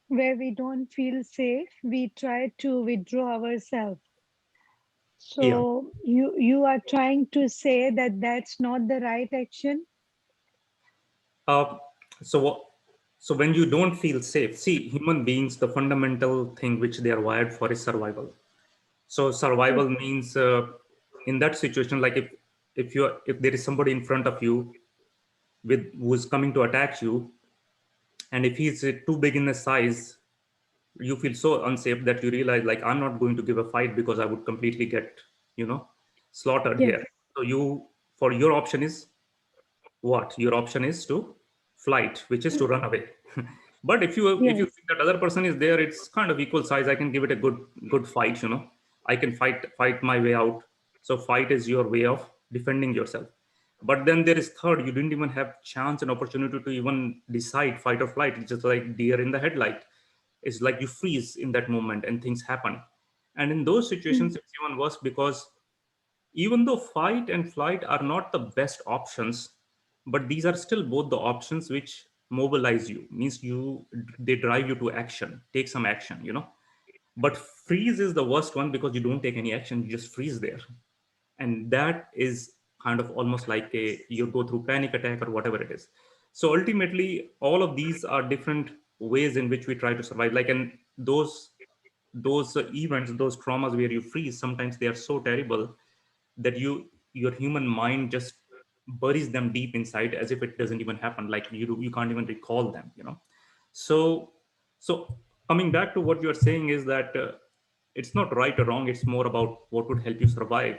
where we don't feel safe, we try to withdraw ourselves. Yeah. So you are trying to say that that's not the right action? Uh, so, so when you don't feel safe, see, human beings, the fundamental thing which they are wired for is survival. So survival Okay. means, in that situation, like if there is somebody in front of you with who's coming to attack you, And if he's too big in the size, you feel so unsafe that you realize, like, I'm not going to give a fight because I would completely get, you know, slaughtered Yes. here. So for your option is what? Your option is to flight, which is to run away. But if you Yes. think that other person is there, it's kind of equal size. I can give it a good fight. I can fight my way out. So fight is your way of defending yourself. But then there is third. You didn't even have chance and opportunity to even decide fight or flight. It's just like deer in the headlight. It's like you freeze in that moment and things happen. And in those situations, Mm. it's even worse because even though fight and flight are not the best options, but these are still both the options which mobilize you, means they drive you to action, take some action. But freeze is the worst one because you don't take any action, you just freeze there. And that is kind of almost like you go through panic attack or whatever it is. So ultimately, all of these are different ways in which we try to survive. Like, and those events, those traumas where you freeze, sometimes they are so terrible that your human mind just buries them deep inside as if it doesn't even happen, like you can't even recall them. So so coming back to what you're saying is that it's not right or wrong, it's more about what would help you survive.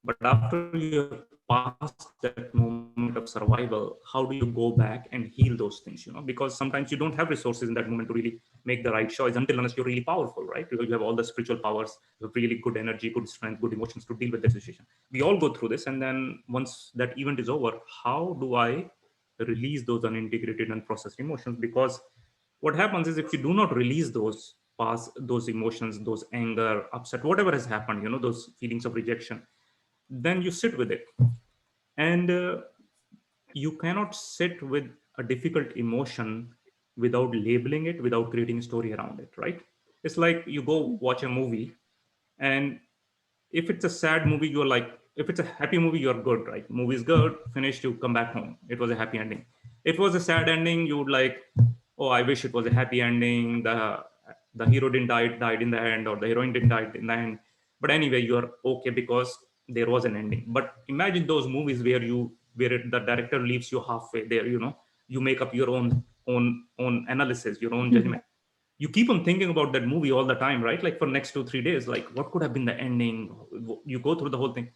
But after you have passed that moment of survival, how do you go back and heal those things? Because sometimes you don't have resources in that moment to really make the right choice until unless you're really powerful, right? Because you have all the spiritual powers, you have really good energy, good strength, good emotions to deal with that situation. We all go through this, and then once that event is over, how do I release those unintegrated and processed emotions? Because what happens is, if you do not release those emotions, those anger, upset, whatever has happened, those feelings of rejection, then you sit with it. And you cannot sit with a difficult emotion without labeling it, without creating a story around it, right? It's like you go watch a movie, and if it's a sad movie, you're like, if it's a happy movie, you're good, right? Movie is good, finished, you come back home, it was a happy ending. If it was a sad ending, you would like, oh, I wish it was a happy ending, the hero didn't died in the end, or the heroine didn't die in the end. But anyway, you're okay because there was an ending. But imagine those movies where the director leaves you halfway there, you make up your own analysis, your own Mhm. judgment. You keep on thinking about that movie all the time, right? Like for next 2 3 days, like what could have been the ending. You go through the whole thing.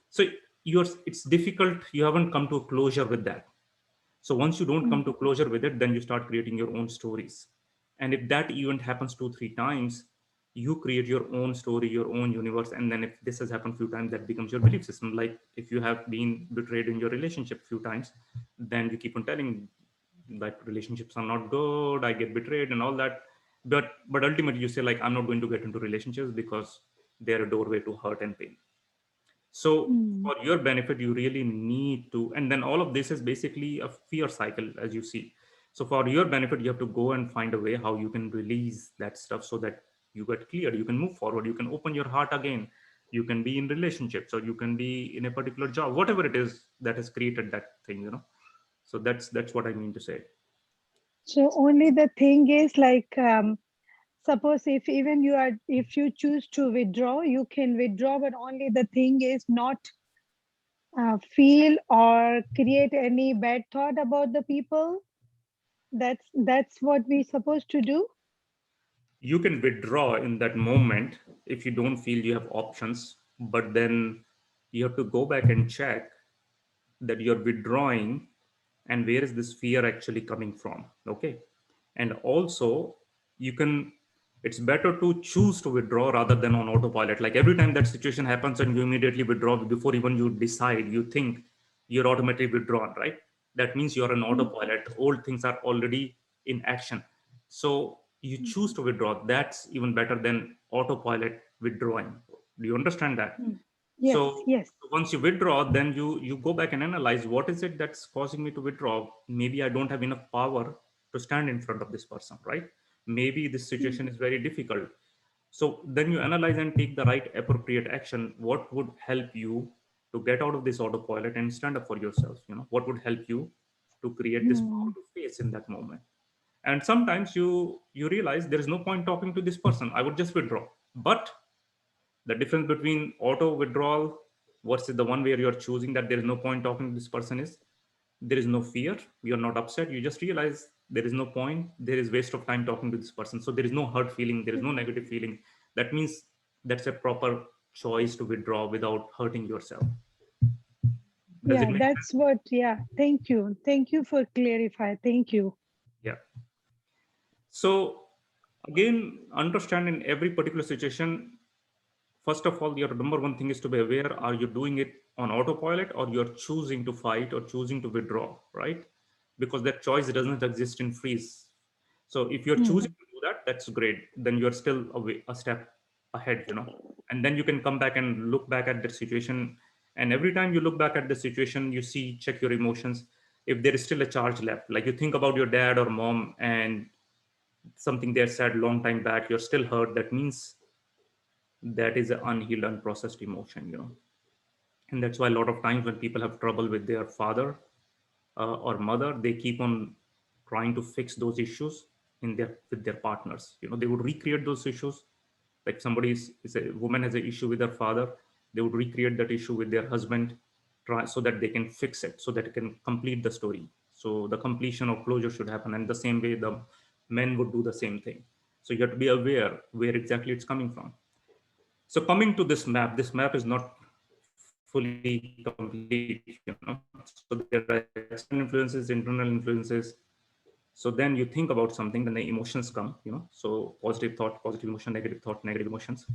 So it's difficult, you haven't come to a closure with that. So once you don't Mm. come to closure with it, then you start creating your own stories. And if that event happens 2 3 times, you create your own story, your own universe. And then if this has happened a few times, that becomes your belief system. Like if you have been betrayed in your relationship a few times, then you keep on telling that relationships are not good, I get betrayed and all that. But ultimately you say, like, I'm not going to get into relationships because they're a doorway to hurt and pain. So Mm. for your benefit, you really need to, and then all of this is basically a fear cycle, as you see. So for your benefit, you have to go and find a way how you can release that stuff so that you get clear, you can move forward, you can open your heart again, you can be in relationships, or you can be in a particular job, whatever it is that has created that thing. So that's what I mean to say. So only the thing is like, suppose if even if you choose to withdraw, you can withdraw, but only the thing is not feel or create any bad thought about the people. That's what we supposed to do. You can withdraw in that moment if you don't feel you have options, but then you have to go back and check that you're withdrawing and where is this fear actually coming from. Okay. And also, you can, it's better to choose to withdraw rather than on autopilot. Like every time that situation happens and you immediately withdraw before even you decide, you think you're automatically withdrawn, right? That means you're an Mm. autopilot, old things are already in action. So you choose to withdraw, that's even better than autopilot withdrawing. Do you understand that? Mm. Yes, So yes. once you withdraw, then you go back and analyze, what is it that's causing me to withdraw? Maybe I don't have enough power to stand in front of this person, right? Maybe this Mm. situation is very difficult. So then you analyze and take the right appropriate action. What would help you to get out of this autopilot and stand up for yourself? What would help you to create this power Mm. to face in that moment? And sometimes you realize there is no point talking to this person, I would just withdraw. But the difference between auto withdrawal versus the one where you're choosing that there is no point talking to this person is there is no fear, you're not upset, you just realize there is no point, there is waste of time talking to this person. So there is no hurt feeling, there is no negative feeling. That means that's a proper choice to withdraw without hurting yourself. Does it Yeah, make that's sense? what, yeah. Thank you. Thank you for clarify. Thank you. Yeah. So again, understand in every particular situation, first of all, your number one thing is to be aware, are you doing it on autopilot or you're choosing to fight or choosing to withdraw, right? Because that choice doesn't exist in freeze. So if you're Hmm. choosing to do that, that's great. Then you're still a step ahead, and then you can come back and look back at the situation. And every time you look back at the situation, you see, check your emotions. If there is still a charge left, like you think about your dad or mom and something they said long time back, you're still hurt. That means that is an unhealed, unprocessed emotion, and that's why a lot of times when people have trouble with their father or mother, they keep on trying to fix those issues in their with their partners. They would recreate those issues. Like somebody is a woman has an issue with their father, they would recreate that issue with their husband, try so that they can fix it, so that it can complete the story. So the completion of closure should happen, and the same way the men would do the same thing. So you have to be aware where exactly it's coming from. So coming to this map is not fully complete. So there are external influences, internal influences. So then you think about something, then the emotions come, so positive thought, positive emotion, negative thought, negative emotions.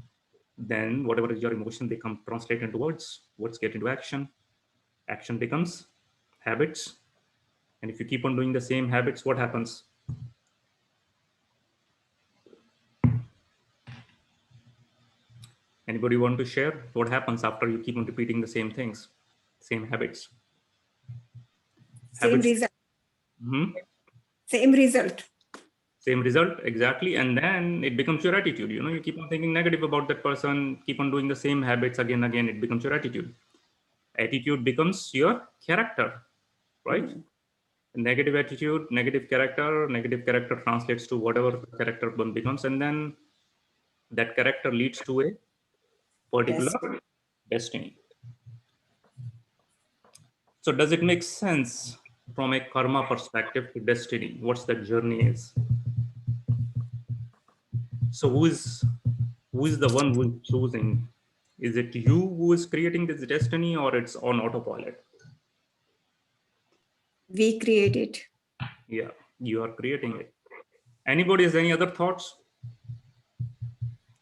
Then whatever is your emotion, they come translate into words, words get into action, action becomes habits. And if you keep on doing the same habits, what happens? Anybody want to share what happens after you keep on repeating the same things, same habits? Same Habits. result. Mhm. Same result. Same result, exactly. And then it becomes your attitude. You keep on thinking negative about that person, keep on doing the same habits again, it becomes your attitude. Attitude becomes your character, right? Mm. Negative attitude, negative character translates to whatever the character one becomes, and then that character leads to a particular Destiny. destiny. So does it make sense from a karma perspective to destiny? What's that journey is? So who is the one who is choosing? Is it you who is creating this destiny, or it's on autopilot? We create it. Yeah, you are creating it. Anybody has any other thoughts?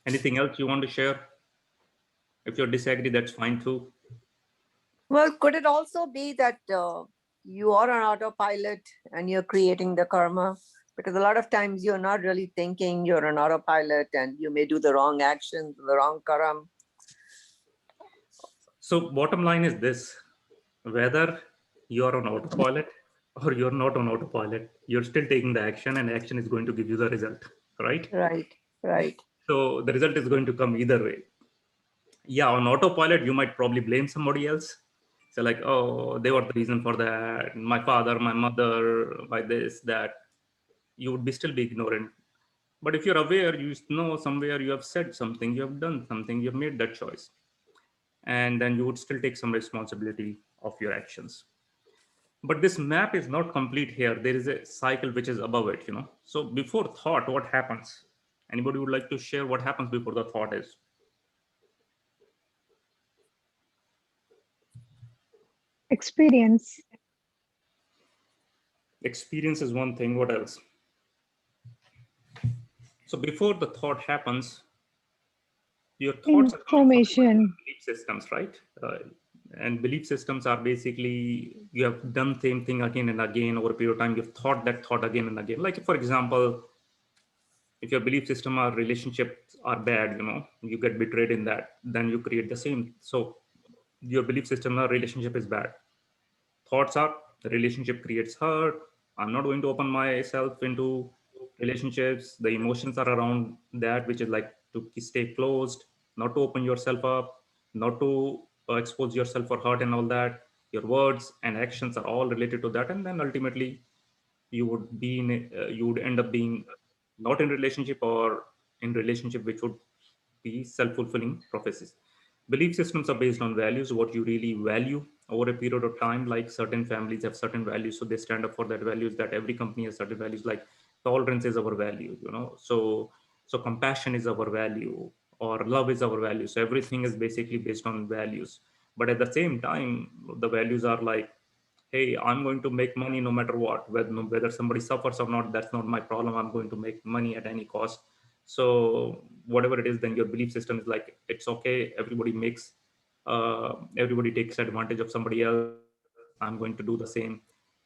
Anything else you want to share? If you disagree, that's fine too. Well, could it also be that you are on autopilot and you're creating the karma? Because a lot of times you're not really thinking, you're on autopilot and you may do the wrong actions, the wrong karma. So bottom line is this: whether you're on autopilot or you're not on autopilot, you're still taking the action, and action is going to give you the result, right? Right, right. So the result is going to come either way. Yeah, on autopilot, you might probably blame somebody else. So like, oh, they were the reason for that. My father, my mother, by this, that. You would be still be ignorant. But if you're aware, you know somewhere you have said something, you have done something, you have made that choice. And then you would still take some responsibility of your actions. But this map is not complete here. There is a cycle which is above it. So before thought, what happens? Anybody would like to share what happens before the thought is? Experience. Experience is one thing. What else? So before the thought happens, your thoughts are coming from Information. belief systems, right? And belief systems are basically you have done same thing again and again over a period of time. You've thought that thought again and again. Like for example, if your belief system or relationships are bad, you get betrayed in that, then you create the same. So your belief system or relationship is bad. Thoughts are the relationship creates hurt. I'm not going to open myself into relationships. The emotions are around that, which is like to stay closed, not to open yourself up, not to expose yourself for hurt and all that. Your words and actions are all related to that, and then ultimately you would be you would end up being not in relationship or in relationship which would be self-fulfilling prophecies. Belief systems are based on values, what you really value over a period of time, like certain families have certain values, so they stand up for that values. That every company has certain values, like tolerance is our value, so compassion is our value, or love is our value. So everything is basically based on values. But at the same time, the values are like, hey, I'm going to make money no matter what, whether somebody suffers or not, that's not my problem. I'm going to make money at any cost. So whatever it is, then your belief system is like, it's okay, everybody takes advantage of somebody else, I'm going to do the same.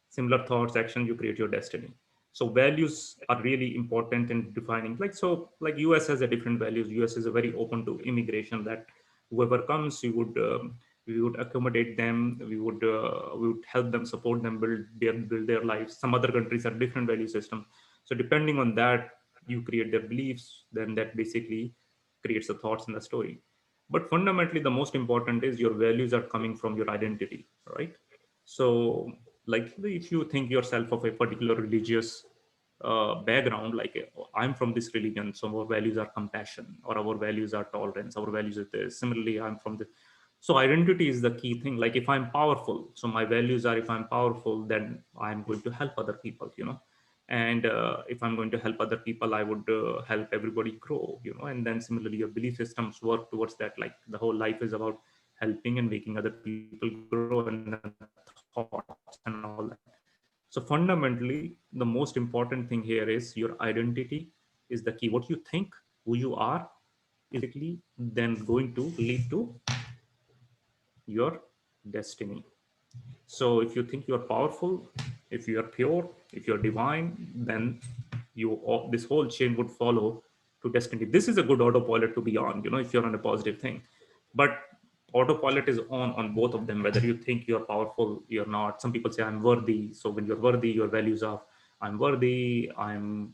Similar thoughts, action, you create your destiny. So values are really important in defining, like US has a different values. US is a very open to immigration, that whoever comes, we would accommodate them, we would help them, support them, build their lives. Some other countries are different value system. So depending on that, you create their beliefs, then that basically creates the thoughts in the story. But fundamentally, the most important is your values are coming from your identity, right? So, like if you think yourself of a particular religious background, like I'm from this religion, so our values are compassion, or our values are tolerance, our values are this. Similarly, I'm from the, so identity is the key thing. Like if I'm powerful, so my values are, if I'm powerful, then I'm going to help other people, and if I'm going to help other people, I would help everybody grow, and then similarly your belief systems work towards that. Like the whole life is about helping and making other people grow, and then the thoughts and all that. So fundamentally, the most important thing here is your identity is the key. What you think, who you are, is basically then going to lead to your destiny. So if you think you are powerful, if you are pure, if you're divine, then this whole chain would follow to destiny. This is a good autopilot to be on, if you're on a positive thing. But autopilot is on both of them, whether you think you're powerful, you're not. Some people say I'm worthy. So when you're worthy, your values are, I'm worthy, I'm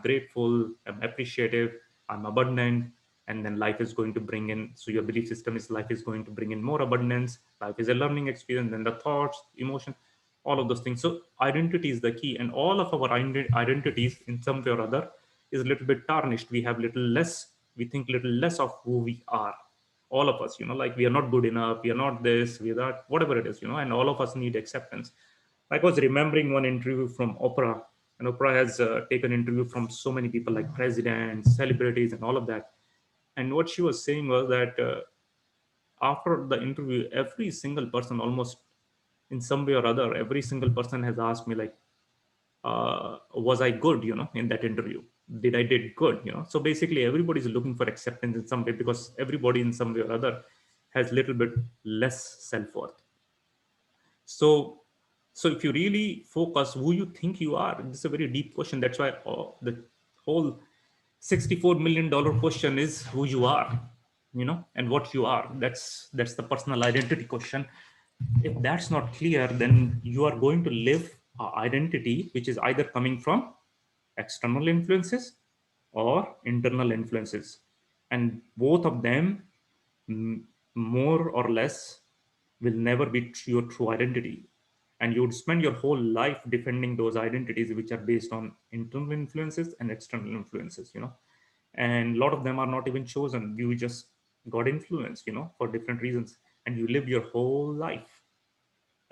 grateful, I'm appreciative, I'm abundant, and then life is going to bring in. So your belief system is, life is going to bring in more abundance, life is a learning experience, then the thoughts, emotion, all of those things. So identity is the key, and all of our identities in some way or other is a little bit tarnished. We have little less, we think little less of who we are. All of us, like we are not good enough, we are not this, we are that, whatever it is, and all of us need acceptance. I was remembering one interview from Oprah, and Oprah has taken interview from so many people, like presidents, celebrities, and all of that. And what she was saying was that after the interview, every single person, almost in some way or other, every single person has asked me, like, was I good, in that interview? Did I did good, So basically, everybody's looking for acceptance in some way, because everybody in some way or other has little bit less self worth. So, so if you really focus who you think you are, this is a very deep question. That's why the whole $64 million question is who you are, and what you are. That's the personal identity question. If that's not clear, then you are going to live an identity which is either coming from external influences or internal influences, and both of them, more or less, will never be your true identity. And you would spend your whole life defending those identities which are based on internal influences and external influences, and a lot of them are not even chosen. You just got influenced, for different reasons, and you live your whole life,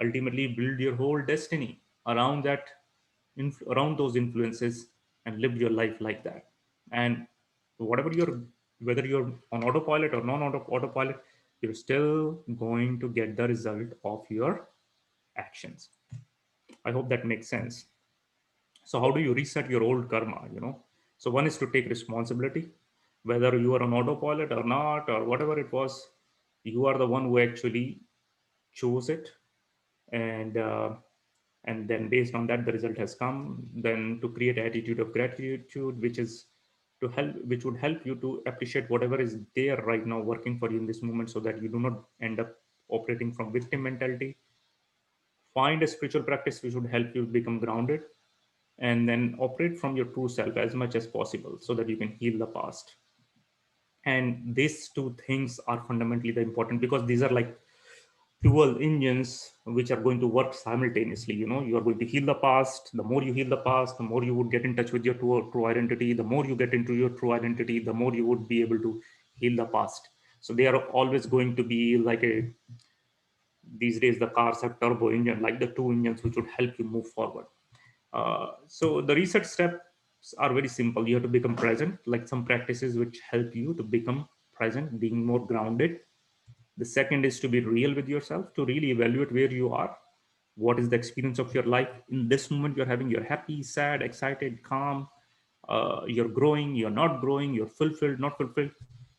ultimately build your whole destiny around that, around those influences, and live your life like that. And whatever you're, whether you're on autopilot or non-autopilot, you're still going to get the result of your actions. I hope that makes sense. So how do you reset your old karma? So one is to take responsibility, whether you are on autopilot or not, or whatever it was, you are the one who actually chose it. And uh, and then based on that, the result has come. Then to create attitude of gratitude, which is to help, which would help you to appreciate whatever is there right now working for you in this moment, so that you do not end up operating from victim mentality. Find a spiritual practice which would help you become grounded, and then operate from your true self as much as possible, so that you can heal the past. And these two things are fundamentally the important, because these are like dual engines which are going to work simultaneously. You are going to heal the past. The more you heal the past, the more you would get in touch with your true identity. The more you get into your true identity, the more you would be able to heal the past. So they are always going to be like a, these days the cars have turbo engine, like the two engines which would help you move forward. So the research steps are very simple. You have to become present, like some practices which help you to become present, being more grounded. The second is to be real with yourself, to really evaluate where you are. What is the experience of your life in this moment you're having? You're happy, sad, excited, calm. You're growing, you're not growing, you're fulfilled, not fulfilled.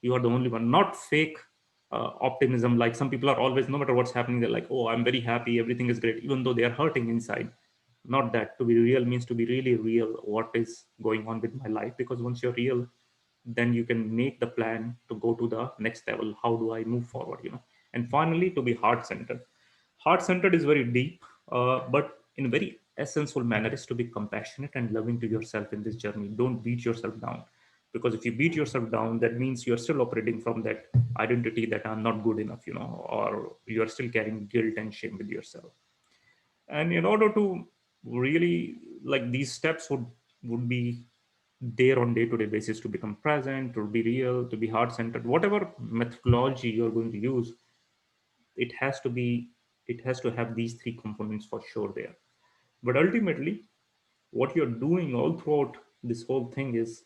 You are the only one, not fake optimism. Like some people are always, no matter what's happening, they're like, oh, I'm very happy, everything is great, even though they are hurting inside. Not that. To be real means to be really real. What is going on with my life? Because once you're real, then you can make the plan to go to the next level. How do I move forward? And finally, to be heart centered. Heart centered is very deep, but in a very essential manner is to be compassionate and loving to yourself in this journey. Don't beat yourself down, because if you beat yourself down, that means you're still operating from that identity that I'm not good enough, or you're still carrying guilt and shame with yourself. And in order to really, like, these steps would be there on day-to-day basis, to become present, to be real, to be heart-centered, whatever methodology you're going to use, it has to be, it has to have these three components for sure there. But ultimately, what you're doing all throughout this whole thing is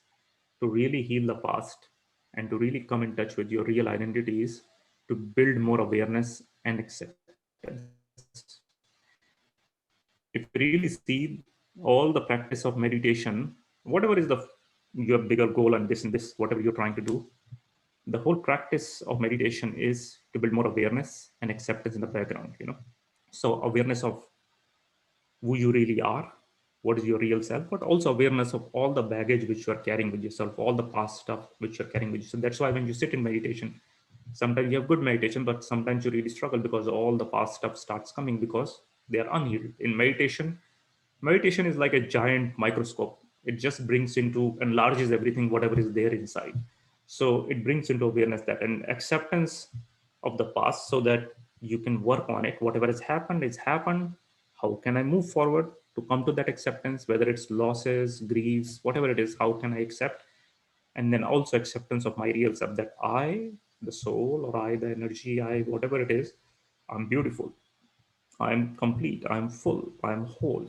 to really heal the past and to really come in touch with your real identities, to build more awareness and acceptance. If you really see all the practice of meditation, whatever is your bigger goal and this, whatever you're trying to do, the whole practice of meditation is to build more awareness and acceptance in the background. So awareness of who you really are, what is your real self, but also awareness of all the baggage which you are carrying with yourself, all the past stuff which you're carrying with you. So that's why when you sit in meditation, sometimes you have good meditation, but sometimes you really struggle because all the past stuff starts coming because they are unhealed. In meditation is like a giant microscope. It just brings into, enlarges everything, whatever is there inside. So it brings into awareness that, and acceptance of the past, so that you can work on it. Whatever has happened, it's happened. How can I move forward to come to that acceptance, whether it's losses, griefs, whatever it is, how can I accept? And then also acceptance of my real self, that I, the soul, or I, the energy, I, whatever it is, I'm beautiful, I'm complete, I'm full, I'm whole.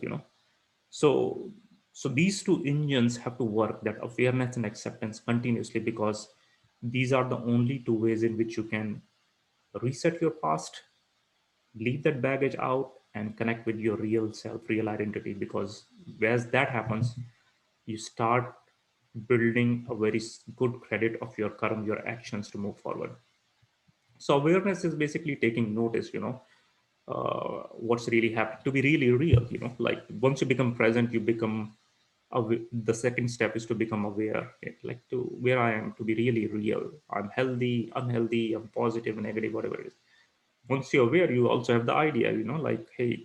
So so these two engines have to work, that awareness and acceptance, continuously, because these are the only two ways in which you can reset your past, leave that baggage out, and connect with your real self, real identity. Because as that happens, you start building a very good credit of your karma, your actions, to move forward. So awareness is basically taking notice, what's really happening, to be really real. Like once you become present, you become the second step is to become aware, like to where I am, to be really real. I'm healthy, unhealthy, I'm positive, negative, whatever it is. Once you're aware, you also have the idea, like, hey,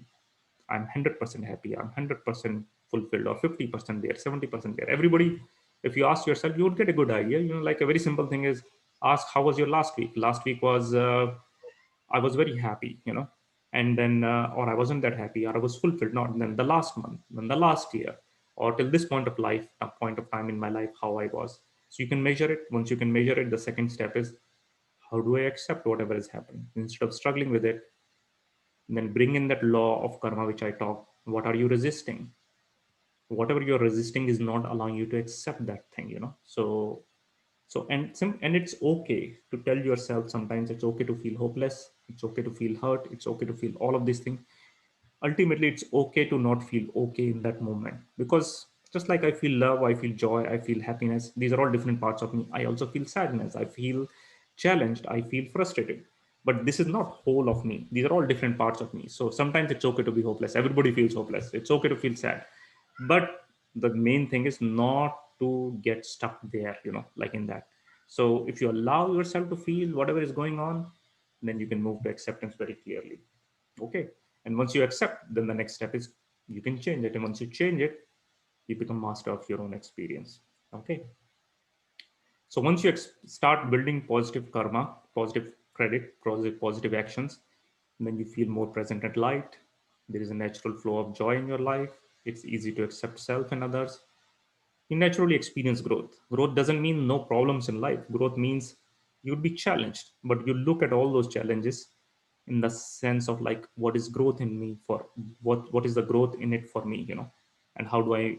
I'm 100% happy, I'm 100% fulfilled, or 50% there, 70% there. Everybody, if you ask yourself, you would get a good idea. Like a very simple thing is, ask, how was your last week? Last week was, I was very happy, and then, or I wasn't that happy, or I was fulfilled. Not then the last month, then the last year, or till this point of life, a point of time in my life, how I was. So you can measure it. Once you can measure it, the second step is, how do I accept whatever is happening instead of struggling with it? And then bring in that law of karma, which I talk. What are you resisting? Whatever you're resisting is not allowing you to accept that thing. And it's okay to tell yourself, sometimes it's okay to feel hopeless, it's okay to feel hurt, it's okay to feel all of these things. Ultimately, it's okay to not feel okay in that moment, because just like I feel love, I feel joy, I feel happiness, these are all different parts of me. I also feel sadness, I feel challenged, I feel frustrated. But this is not whole of me. These are all different parts of me. So sometimes it's okay to be hopeless. Everybody feels hopeless. It's okay to feel sad. But the main thing is not to get stuck there, like in that. So if you allow yourself to feel whatever is going on, then you can move to acceptance very clearly. Okay. And once you accept, then the next step is you can change it. And once you change it, you become master of your own experience. Okay. So once you start building positive karma, positive credit, positive actions, then you feel more present and light. There is a natural flow of joy in your life. It's easy to accept self and others. You naturally experience growth. Growth doesn't mean no problems in life. Growth means you'd be challenged, but you look at all those challenges in the sense of like, what is growth in me, for what is the growth in it for me, and how do I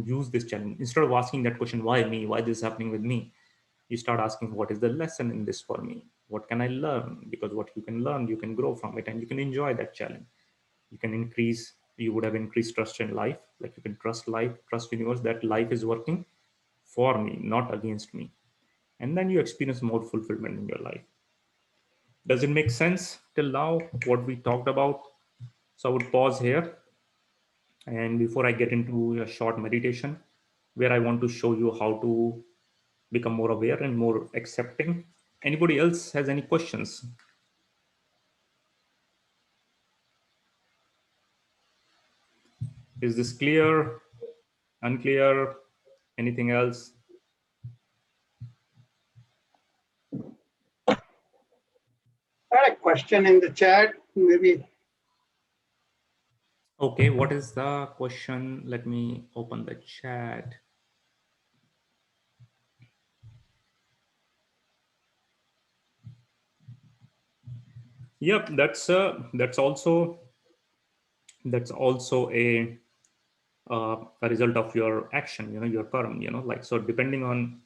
use this challenge? Instead of asking that question, why me, why this is happening with me, you start asking, what is the lesson in this for me? What can I learn? Because what you can learn, you can grow from it, and you can enjoy that challenge. You would have increased trust in life. Like, you can trust life, trust universe, that life is working for me, not against me. And then you experience more fulfillment in your life. Does it make sense till now, what we talked about? So I would pause here. And before I get into a short meditation, where I want to show you how to become more aware and more accepting. Anybody else has any questions? Is this clear? Unclear? Anything else? I had a question in the chat, maybe. Okay, what is the question? Let me open the chat. Yep, that's also a result of your action, your karma, like, so depending on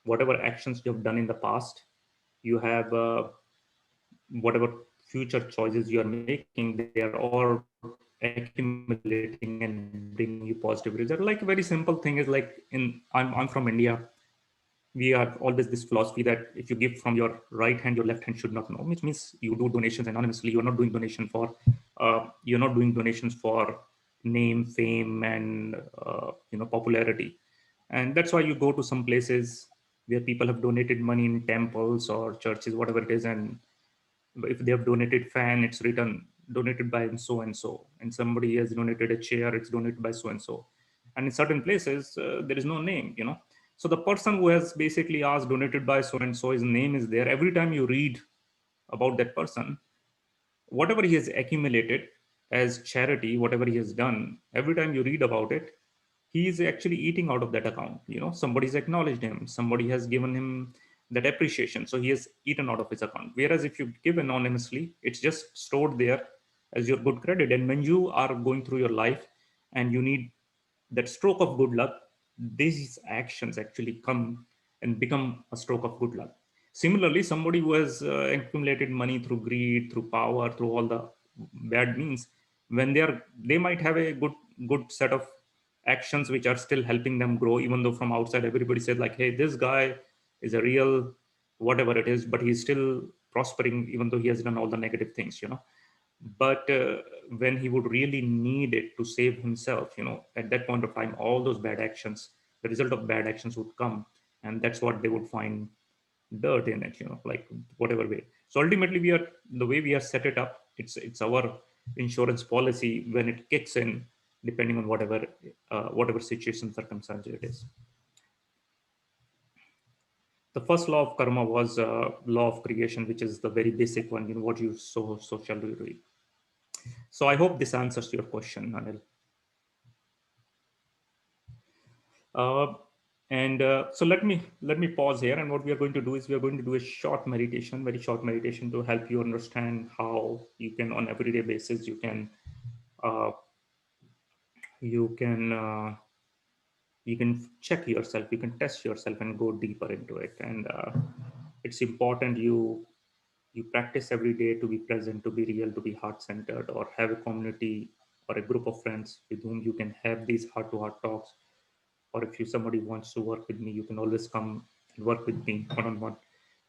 whatever actions you've done in the past, you have whatever future choices you are making, they are all accumulating and bringing you positive results. Like, a very simple thing is like, I'm from India. We have always this philosophy that if you give from your right hand, your left hand should not know, which means you do donations anonymously. You're not doing donations for name, fame, and popularity. And that's why you go to some places where people have donated money in temples or churches, whatever it is, and if they have donated fan, it's written donated by so and so, and somebody has donated a chair, it's donated by so and so. And in certain places, there is no name, so the person who has basically asked donated by so and so, his name is there. Every time you read about that person, whatever he has accumulated as charity, whatever he has done, every time you read about it, he is actually eating out of that account. Somebody's acknowledged him, somebody has given him that appreciation, so he has eaten out of his account. Whereas if you give anonymously, it's just stored there as your good credit. And when you are going through your life and you need that stroke of good luck, these actions actually come and become a stroke of good luck. Similarly, somebody who has accumulated money through greed, through power, through all the bad means, when they might have a good set of actions which are still helping them grow, even though from outside everybody said like, hey, this guy is a real whatever it is, but he's still prospering even though he has done all the negative things. But when he would really need it to save himself, at that point of time, all those bad actions, the result of bad actions would come, and that's what they would find dirt in it, like whatever way. So ultimately, the way we are set it up, it's our insurance policy when it kicks in, depending on whatever situation, circumstance it is. The first law of karma was law of creation, which is the very basic one. What you sow, so shall you reap. So I hope this answers your question, Anil. Uh, and so let me pause here. And what we are going to do is we are going to do a short meditation, very short meditation, to help you understand how you can, on everyday basis, uh, you can you can check yourself, you can test yourself, and go deeper into it. And it's important you practice every day to be present, to be real, to be heart centered, or have a community or a group of friends with whom you can have these heart to heart talks. Or if somebody wants to work with me, you can always come and work with me one on one.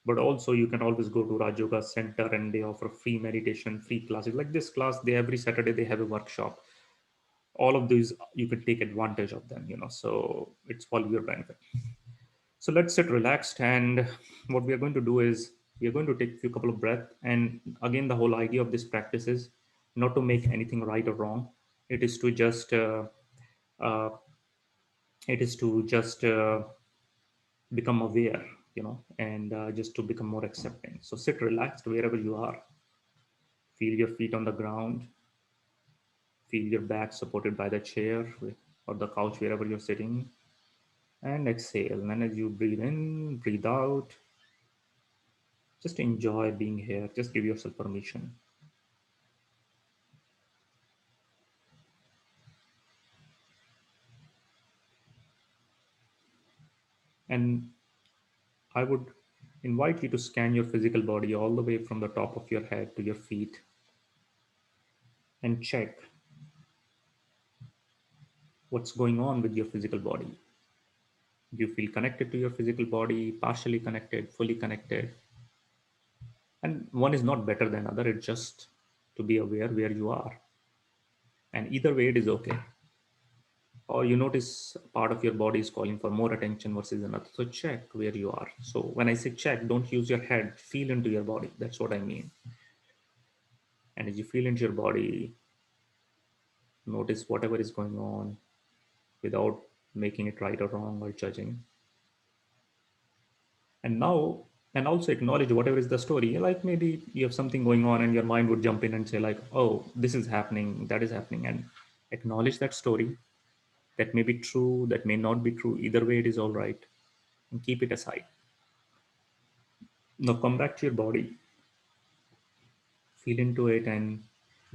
But also you can always go to Raj Yoga Center, and they offer free meditation, free classes. Like this class, they every Saturday they have a workshop. All of these you can take advantage of them, so it's for your benefit. So let's sit relaxed, and what we are going to do is we are going to take a few couple of breaths. And again, the whole idea of this practice is not to make anything right or wrong. It is to just uh, it is to just become aware, and just to become more accepting. So sit relaxed wherever you are. Feel your feet on the ground. Feel your back supported by the chair or the couch, wherever you're sitting. And exhale. And as you breathe in, breathe out, Just enjoy being here. Just give yourself permission. And I would invite you to scan your physical body all the way from the top of your head to your feet and check what's going on with your physical body. Do you feel connected to your physical body, partially connected, fully connected? And one is not better than other. It's just to be aware where you are. And either way, it is okay. Or you notice part of your body is calling for more attention versus another. So check where you are. So when I say check, don't use your head, feel into your body. That's what I mean. And as you feel into your body, notice whatever is going on without making it right or wrong or judging. And now, and also acknowledge whatever is the story. Like maybe you have something going on and your mind would jump in and say like, oh, this is happening, that is happening. And acknowledge that story. That may be true, that may not be true. Either way, it is all right. And keep it aside. Now come back to your body, feel into it, and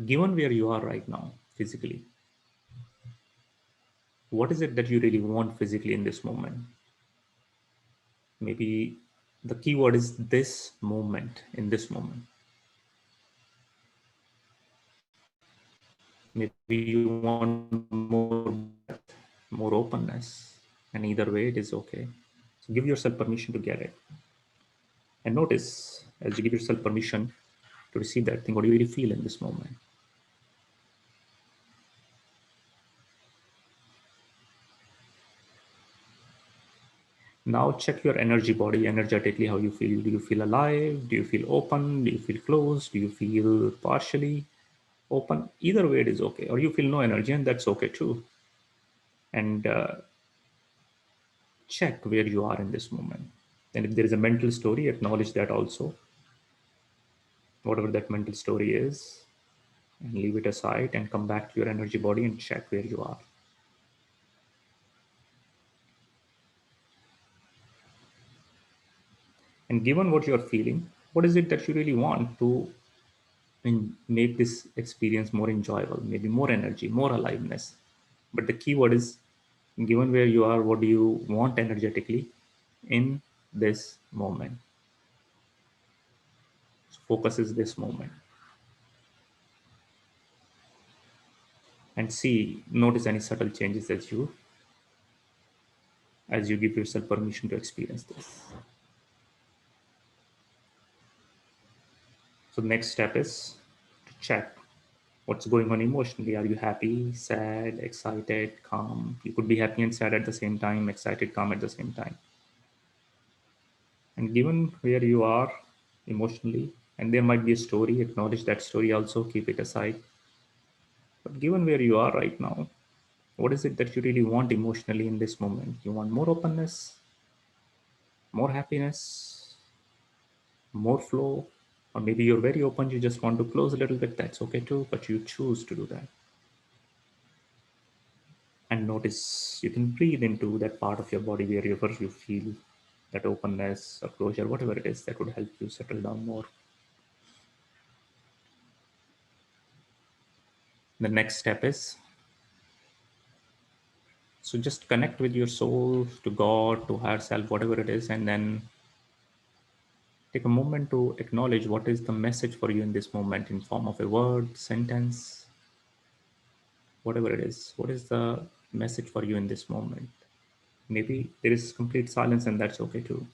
given where you are right now, physically, what is it that you really want physically in this moment? Maybe the key word is this moment, in this moment. Maybe you want more breath, more openness, and either way, it is okay. So give yourself permission to get it. And notice as you give yourself permission to receive that thing, what do you really feel in this moment? Now check your energy body energetically, how you feel. Do you feel alive? Do you feel open? Do you feel closed? Do you feel partially open? Either way, it is okay. Or you feel no energy, and that's okay too. And check where you are in this moment. And if there is a mental story, acknowledge that also, whatever that mental story is, and leave it aside and come back to your energy body and check where you are. And given what you're feeling, what is it that you really want to make this experience more enjoyable, maybe more energy, more aliveness? But the key word is, given where you are, what do you want energetically in this moment? So focus is this moment. And see, notice any subtle changes as you give yourself permission to experience this. So the next step is to check what's going on emotionally. Are you happy, sad, excited, calm? You could be happy and sad at the same time, excited, calm at the same time. And given where you are emotionally, and there might be a story, acknowledge that story also, keep it aside. But given where you are right now, what is it that you really want emotionally in this moment? You want more openness, more happiness, more flow, or maybe you're very open, you just want to close a little bit. That's okay too, but you choose to do that. And notice you can breathe into that part of your body wherever you feel that openness or closure, whatever it is that would help you settle down more. The next step is, so just connect with your soul, to God, to higher self, whatever it is, and then take a moment to acknowledge what is the message for you in this moment in form of a word, sentence, whatever it is. What is the message for you in this moment? Maybe there is complete silence, and that's okay too.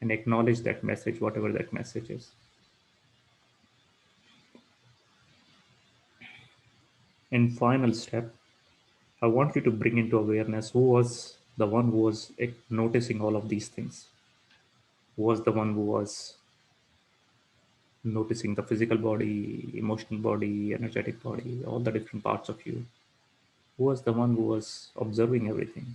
And acknowledge that message, whatever that message is. And final step, I want you to bring into awareness who was the one who was noticing all of these things. Who was the one who was noticing the physical body, emotional body, energetic body, all the different parts of you? Who was the one who was observing everything?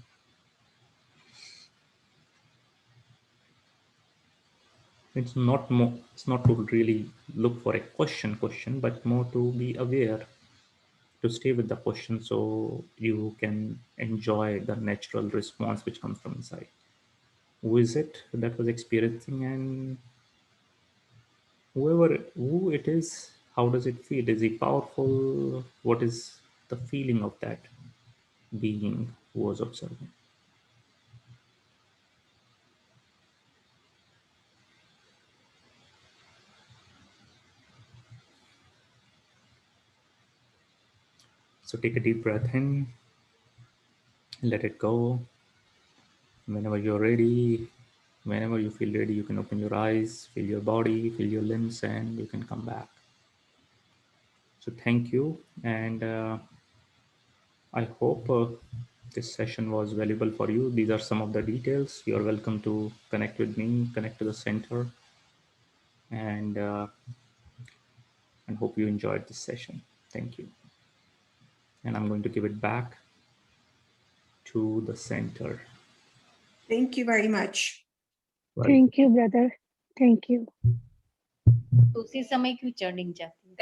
It's not more. It's not to really look for a question, but more to be aware, to stay with the question, so you can enjoy the natural response which comes from inside. Who is it that was experiencing, and who it is? How does it feel? Is he powerful? What is the feeling of that being who was observing? So take a deep breath in, let it go. Whenever you're ready, whenever you feel ready, you can open your eyes, feel your body, feel your limbs, and you can come back. So thank you, and I hope this session was valuable for you. These are some of the details. You are welcome to connect with me, connect to the center, and hope you enjoyed this session. Thank you. And I'm going to give it back to the center. Thank you very much. Thank you, brother. Thank you. तो उसी समय क्यों churning जाती है?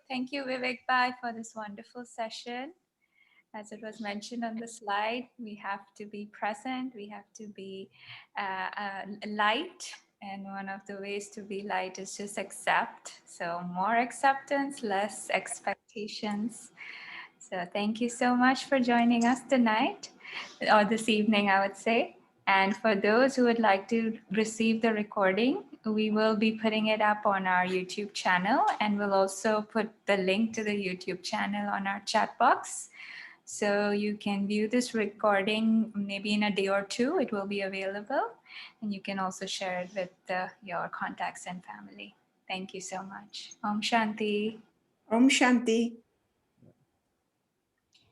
Thank you, Vivek Bhai, for this wonderful session. As it was mentioned on the slide, we have to be present, we have to be light. And one of the ways to be light is just accept. So more acceptance, less expectations. So thank you so much for joining us tonight, or this evening, I would say. And for those who would like to receive the recording, we will be putting it up on our YouTube channel, and we'll also put the link to the YouTube channel on our chat box. So you can view this recording maybe in a day or two. It will be available, and you can also share it with your contacts and family. Thank you so much. Om Shanti. Om Shanti.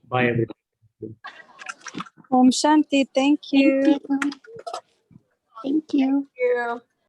Bye, everyone. Om Shanti. Thank you. Thank you. Yeah.